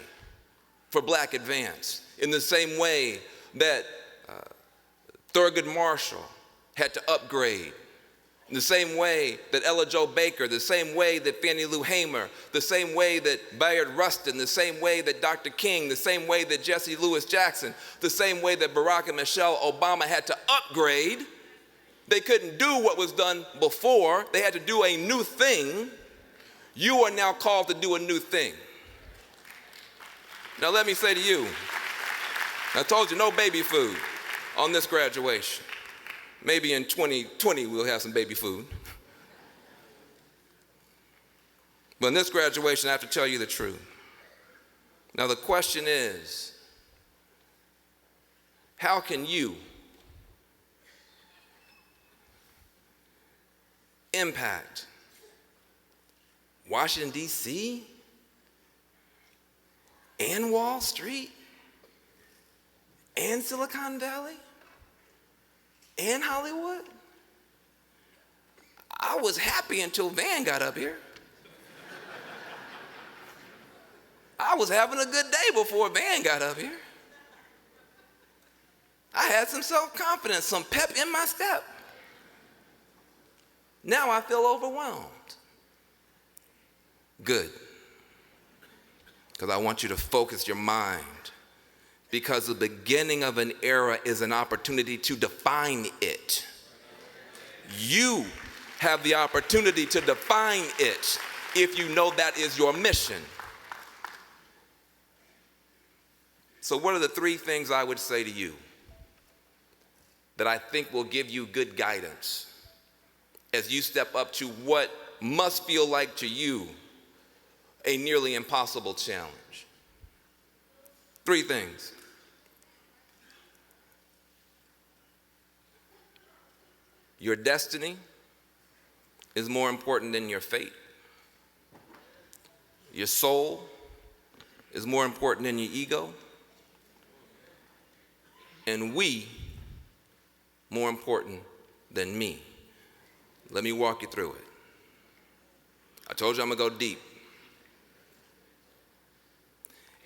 [SPEAKER 6] for black advance in the same way that Thurgood Marshall had to upgrade, in the same way that Ella Jo Baker, the same way that Fannie Lou Hamer, the same way that Bayard Rustin, the same way that Dr. King, the same way that Jesse Lewis Jackson, the same way that Barack and Michelle Obama had to upgrade. They couldn't do what was done before. They had to do a new thing. You are now called to do a new thing. Now let me say to you, I told you no baby food on this graduation. Maybe in 2020 we'll have some baby food. But in this graduation, I have to tell you the truth. Now the question is, how can you impact Washington, D.C. and Wall Street and Silicon Valley and Hollywood? I was happy until Van got up here. I was having a good day before Van got up here. I had some self-confidence, some pep in my step. Now I feel overwhelmed. Good. Because I want you to focus your mind. Because the beginning of an era is an opportunity to define it. You have the opportunity to define it if you know that is your mission. So what are the three things I would say to you that I think will give you good guidance as you step up to what must feel like to you a nearly impossible challenge? Three things. Your destiny is more important than your fate. Your soul is more important than your ego. And we more important than me. Let me walk you through it. I told you I'm gonna go deep.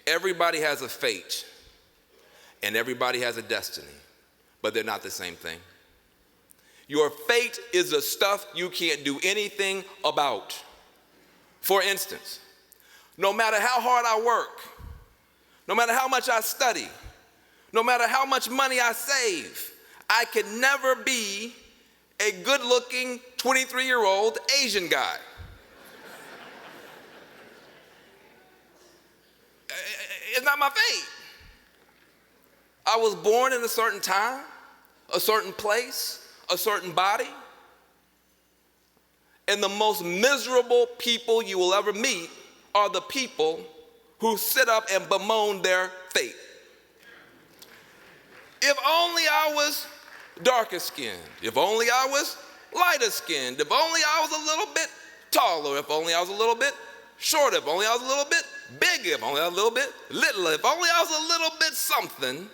[SPEAKER 6] Everybody has a fate and everybody has a destiny, but they're not the same thing. Your fate is the stuff you can't do anything about. For instance, no matter how hard I work, no matter how much I study, no matter how much money I save, I can never be a good-looking 23-year-old Asian guy. It's not my fate. I was born in a certain time, a certain place, a certain body. And the most miserable people you will ever meet are the people who sit up and bemoan their fate. If only I was darker skinned, if only I was lighter skinned, if only I was a little bit taller, if only I was a little bit shorter, if only I was a little bit bigger, if only I was a little bit littler, if only I was a little bit something,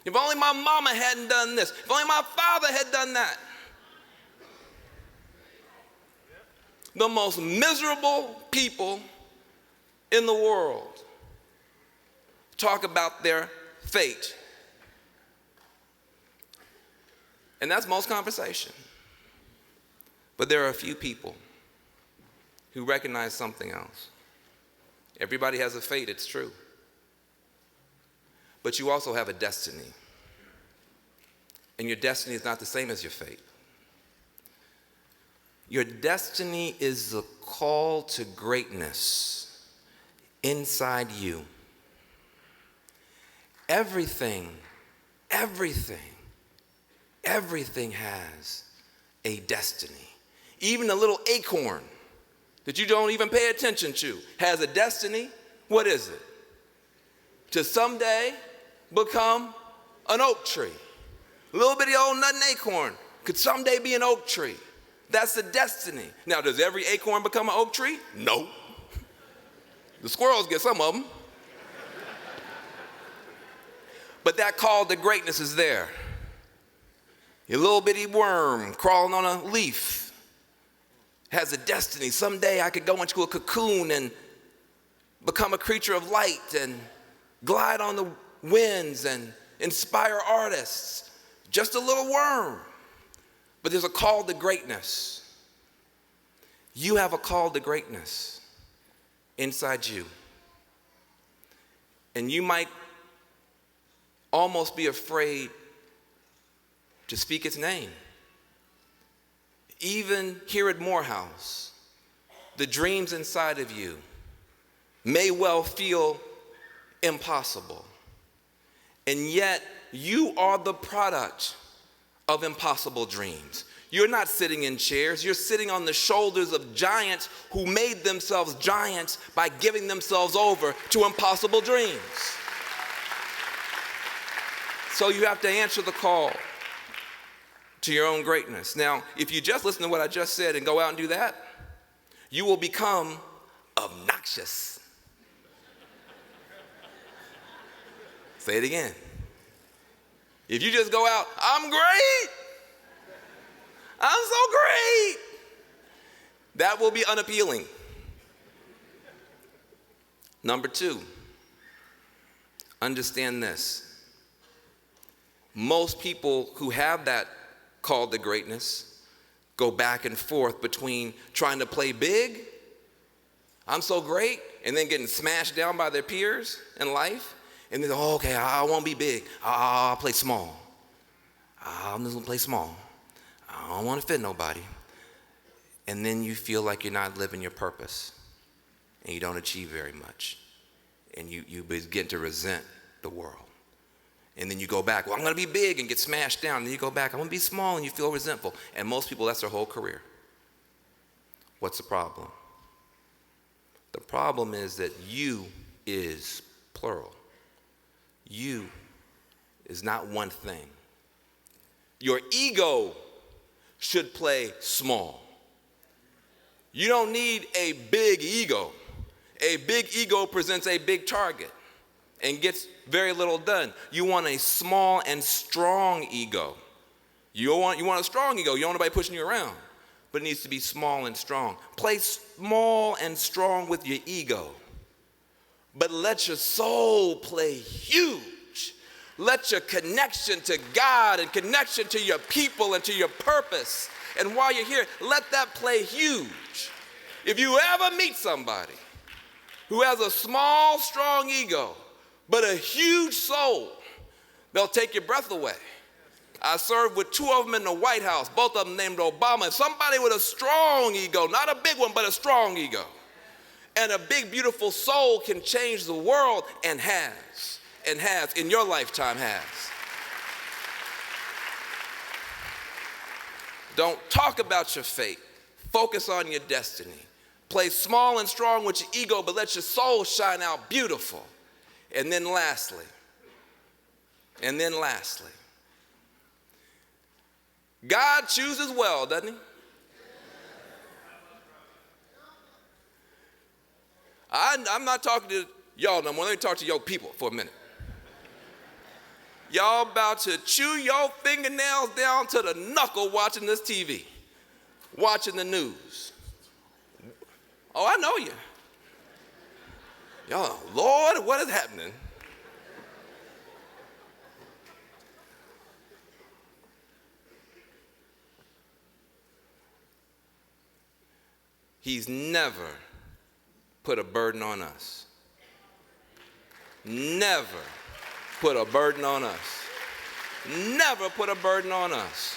[SPEAKER 6] if only my mama hadn't done this, if only my father had done that. The most miserable people in the world talk about their fate. And that's most conversation. But there are a few people who recognize something else. Everybody has a fate, it's true. But you also have a destiny. And your destiny is not the same as your fate. Your destiny is the call to greatness inside you. Everything has a destiny. Even a little acorn that you don't even pay attention to has a destiny. What is it? To someday become an oak tree. A little bitty old nut and acorn could someday be an oak tree. That's the destiny. Now, does every acorn become an oak tree? No. The squirrels get some of them. But that call to greatness is there. Your little bitty worm crawling on a leaf has a destiny. Someday I could go into a cocoon and become a creature of light and glide on the winds and inspire artists. Just a little worm. But there's a call to greatness. You have a call to greatness inside you. And you might almost be afraid to speak its name. Even here at Morehouse, the dreams inside of you may well feel impossible. And yet, you are the product of impossible dreams. You're not sitting in chairs, you're sitting on the shoulders of giants who made themselves giants by giving themselves over to impossible dreams. So you have to answer the call to your own greatness. Now, if you just listen to what I just said and go out and do that, you will become obnoxious. Say it again. If you just go out, I'm great. I'm so That will be unappealing. Number two, understand this. Most people who have that call to greatness go back and forth between trying to play big, I'm so great, and then getting smashed down by their peers in life, and then, oh, okay, I won't be big. I'll play small. I'm just gonna play small. I don't want to fit nobody. And then you feel like you're not living your purpose, and you don't achieve very much, and you begin to resent the world. And then you go back, well, I'm gonna be big, and get smashed down. And then you go back, I'm gonna be small, and you feel resentful. And most people, that's their whole career. What's the problem? The problem is that you is plural. You is not one thing. Your ego should play small. You don't need a big ego. A big ego presents a big target and gets very little done. You want a small and strong ego. You want a strong ego. You don't want nobody pushing you around. But it needs to be small and strong. Play small and strong with your ego. But let your soul play huge. Let your connection to God and connection to your people and to your purpose, and while you're here, let that play huge. If you ever meet somebody who has a small, strong ego, but a huge soul, they'll take your breath away. I served with two of them in the White House, both of them named Obama, and somebody with a strong ego, not a big one, but a strong ego. And a big, beautiful soul can change the world, and has, in your lifetime has. Don't talk about your fate. Focus on your destiny. Play small and strong with your ego, but let your soul shine out beautiful. And then lastly, God chooses well, doesn't he? I'm not talking to y'all no more. Let me talk to your people for a minute. Y'all about to chew your fingernails down to the knuckle watching this TV, watching the news. Oh, I know you. Y'all, Lord, what is happening? He's never put a burden on us. Never put a burden on us. Never put a burden on us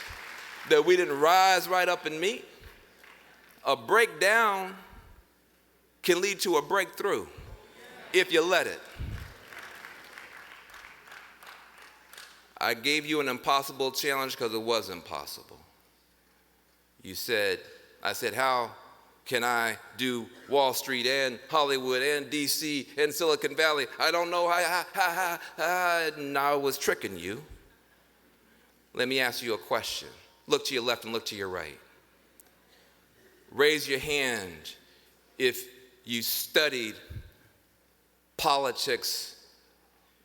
[SPEAKER 6] that we didn't rise right up and meet. A breakdown can lead to a breakthrough if you let it. I gave you an impossible challenge because it was impossible. I said, how can I do Wall Street and Hollywood and DC and Silicon Valley? I don't know and I was tricking you. Let me ask you a question. Look to your left and look to your right. Raise your hand if you studied politics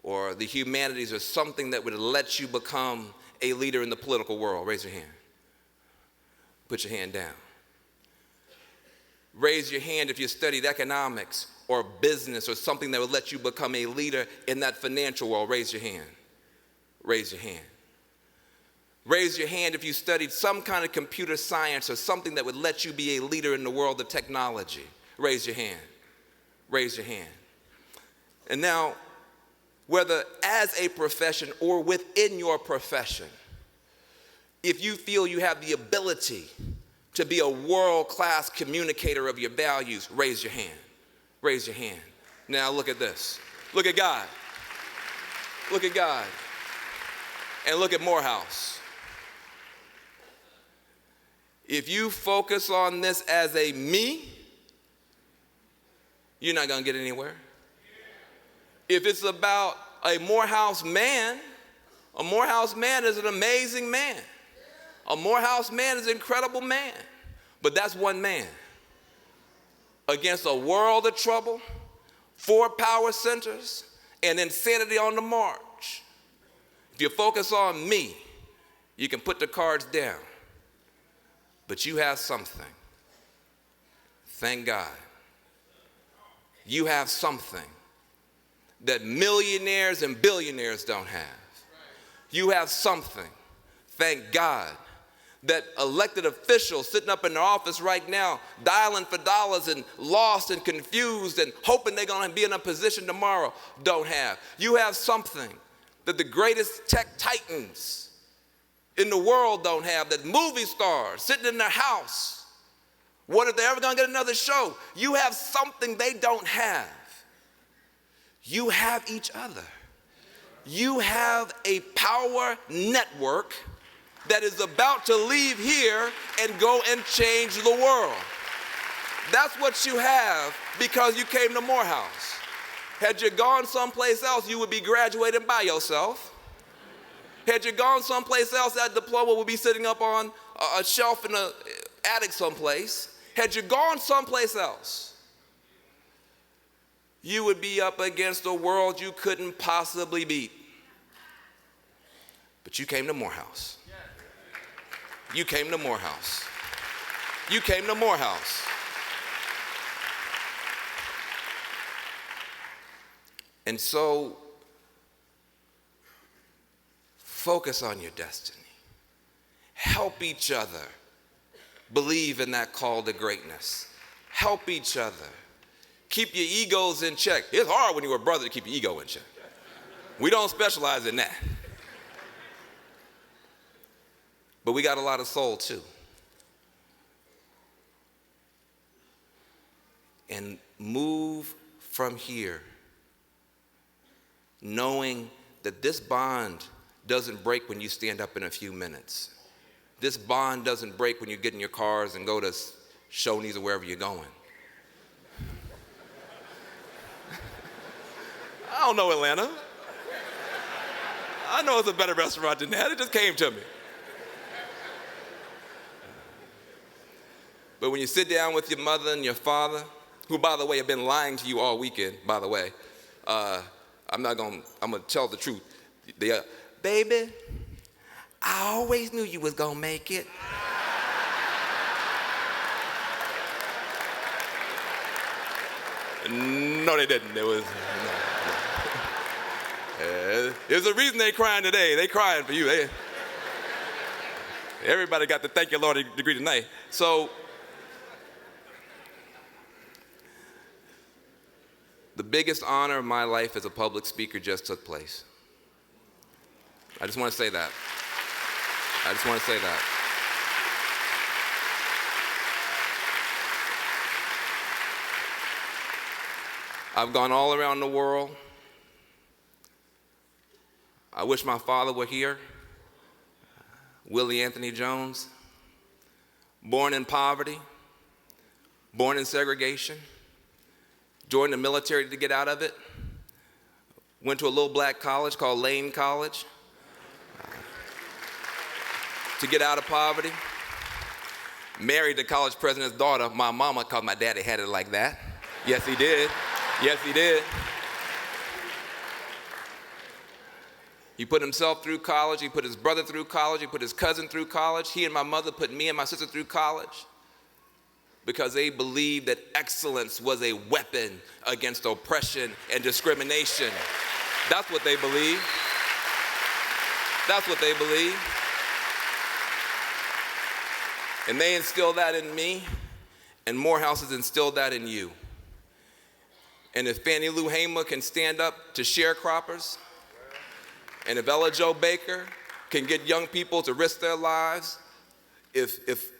[SPEAKER 6] or the humanities or something that would let you become a leader in the political world. Raise your hand. Put your hand down. Raise your hand if you studied economics or business or something that would let you become a leader in that financial world. Raise your hand. Raise your hand. Raise your hand if you studied some kind of computer science or something that would let you be a leader in the world of technology. Raise your hand. Raise your hand. And now, whether as a profession or within your profession, if you feel you have the ability to be a world-class communicator of your values, raise your hand. Raise your hand. Now look at this. Look at God. Look at God. And look at Morehouse. If you focus on this as a me, you're not going to get anywhere. If it's about a Morehouse man is an amazing man. A Morehouse man is an incredible man. But that's one man against a world of trouble, 4 power centers, and insanity on the march. If you focus on me, you can put the cards down. But you have something. thank God. You have something that millionaires and billionaires don't have. You have something, thank God, that elected officials sitting up in their office right now, dialing for dollars and lost and confused and hoping they're gonna be in a position tomorrow, don't have. You have something that the greatest tech titans in the world don't have, that movie stars sitting in their house, what if they're ever gonna get another show? You have something they don't have. You have each other. You have a power network that is about to leave here and go and change the world. That's what you have because you came to Morehouse. Had you gone someplace else, you would be graduating by yourself. Had you gone someplace else, that diploma would be sitting up on a shelf in the attic someplace. Had you gone someplace else, you would be up against a world you couldn't possibly beat. But you came to Morehouse. You came to Morehouse. You came to Morehouse. And so, focus on your destiny. Help each other believe in that call to greatness. Help each other. Keep your egos in check. It's hard when you're a brother to keep your ego in check. We don't specialize in that. But we got a lot of soul too. And move from here knowing that this bond doesn't break when you stand up in a few minutes. This bond doesn't break when you get in your cars and go to Shoney's or wherever you're going. I don't know Atlanta. I know it's a better restaurant than that. It just came to me. But when you sit down with your mother and your father, who, by the way, have been lying to you all weekend, by the way, I'm gonna tell the truth. Baby, I always knew you was gonna make it. No, they didn't. There's a reason they crying today. They crying for you. Everybody got the thank you Lord degree tonight. So, the biggest honor of my life as a public speaker just took place. I just want to say that. I just want to say that. I've gone all around the world. I wish my father were here, Willie Anthony Jones, born in poverty, born in segregation, joined the military to get out of it, went to a little black college called Lane College to get out of poverty, married the college president's daughter, my mama, because my daddy had it like that. Yes, he did. Yes, he did. He put himself through college, he put his brother through college, he put his cousin through college. He and my mother put me and my sister through college because they believed that excellence was a weapon against oppression and discrimination. That's what they believed. That's what they believed. And they instilled that in me, and Morehouse has instilled that in you. And if Fannie Lou Hamer can stand up to sharecroppers, and if Ella Jo Baker can get young people to risk their lives, if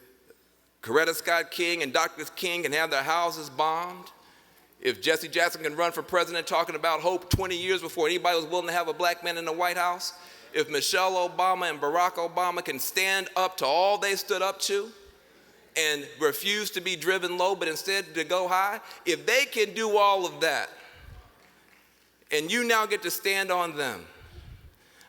[SPEAKER 6] Coretta Scott King and Dr. King can have their houses bombed, if Jesse Jackson can run for president talking about hope 20 years before anybody was willing to have a black man in the White House, if Michelle Obama and Barack Obama can stand up to all they stood up to and refuse to be driven low but instead to go high, if they can do all of that and you now get to stand on them,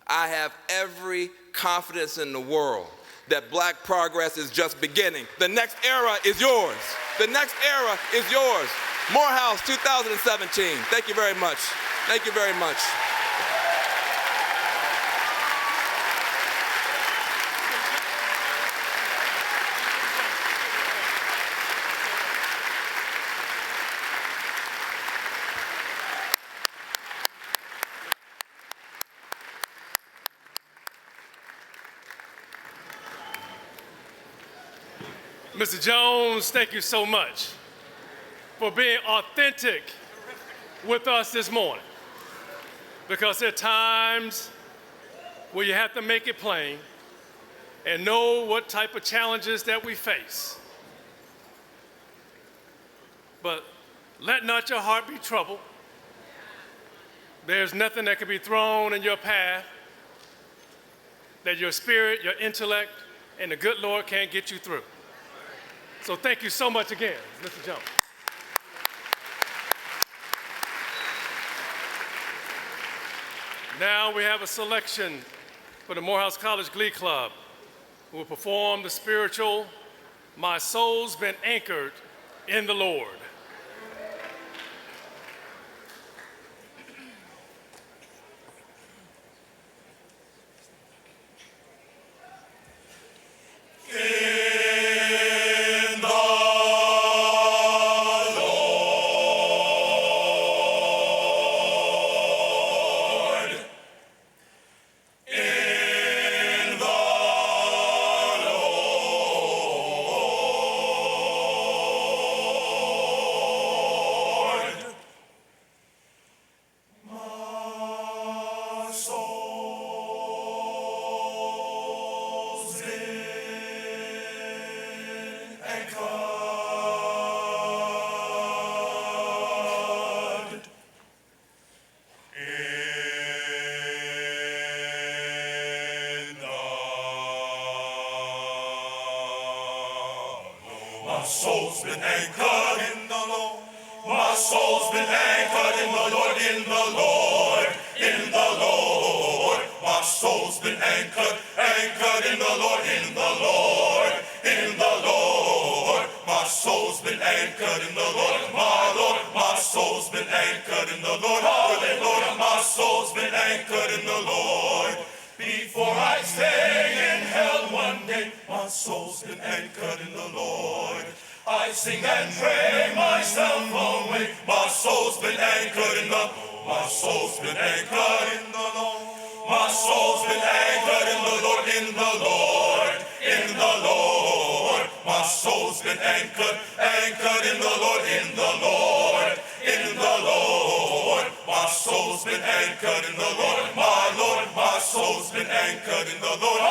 [SPEAKER 6] I have every confidence in the world that black progress is just beginning. The next era is yours. The next era is yours. Morehouse 2017. Thank you very much. Thank you very much.
[SPEAKER 1] Mr. Jones, thank you so much for being authentic with us this morning. Because there are times where you have to make it plain and know what type of challenges that we face. But let not your heart be troubled. There's nothing that can be thrown in your path that your spirit, your intellect, and the good Lord can't get you through. So thank you so much again, Mr. Jones. Now we have a selection for the Morehouse College Glee Club, who will perform the spiritual, "My Soul's Been Anchored in the Lord."
[SPEAKER 5] My soul's been anchored in the Lord. My soul's been anchored in the Lord, in the Lord, in the Lord. My soul's been anchored, anchored in the Lord, in the Lord, in the Lord. My soul's been anchored in the Lord, my soul's been anchored in the Lord, Lord, my soul's been anchored in the Lord. Before I stay in hell one day, my soul's been anchored in the Lord. I sing and pray myself away. My soul's been anchored in the, my soul's been anchored in the Lord. My soul's been anchored in the Lord, in the Lord, in the Lord. My soul's been anchored, anchored in the Lord, in the Lord, in the Lord. My soul's been anchored in the Lord, my soul's been anchored in the Lord,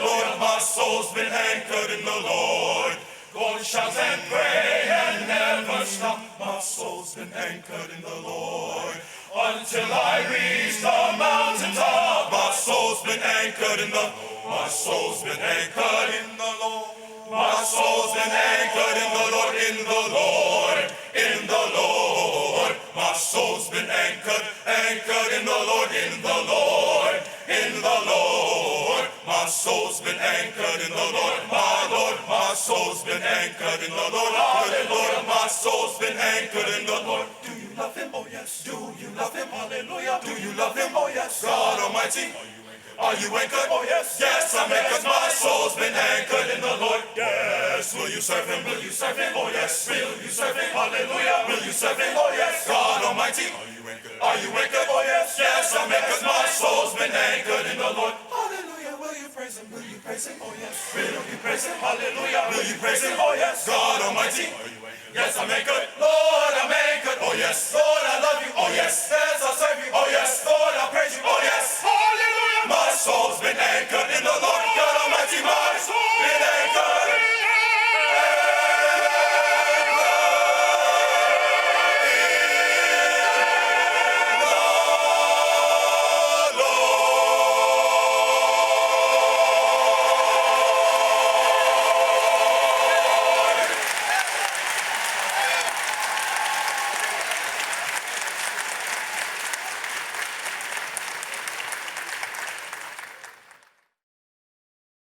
[SPEAKER 5] Lord, my soul's been anchored in the Lord. Go and shout and pray and never stop. My soul's been anchored in the Lord. Until I reach the mountaintop, my soul's been anchored in the, my soul's been anchored in the Lord. My soul's been anchored in the Lord, in the Lord, in the Lord. My soul's been anchored, anchored in the Lord, in the Lord, in the Lord. My soul's been anchored in the Lord, my soul's been anchored in the Lord, Lord, my soul's been anchored in the Lord. Do you love him? Oh yes. Do you love him? Hallelujah. Do you love him? Oh yes. God Almighty. Are you anchored? Oh yes. Yes, I'm anchored. My soul's been anchored in the Lord. Yes. Will you serve him? Will you serve him? Oh yes. Will you serve him? Hallelujah. Will you serve him? Oh yes. God Almighty. Are you anchored? Are you anchored? Oh yes. Yes, I'm anchored. My soul's been anchored in the Lord. Hallelujah. Will you praise him? Will you praise him? Oh yes. Will you praise him? Hallelujah. Will you praise him? Oh yes. God Almighty. Are you anchored? Yes, I'm anchored. Lord, I'm anchored. Oh yes. Lord, I love you. Oh yes. Yes, I'll serve you. Oh yes. Lord, I praise you. Oh yes. Hallelujah. My soul's been anchored in the Lord. God Almighty. My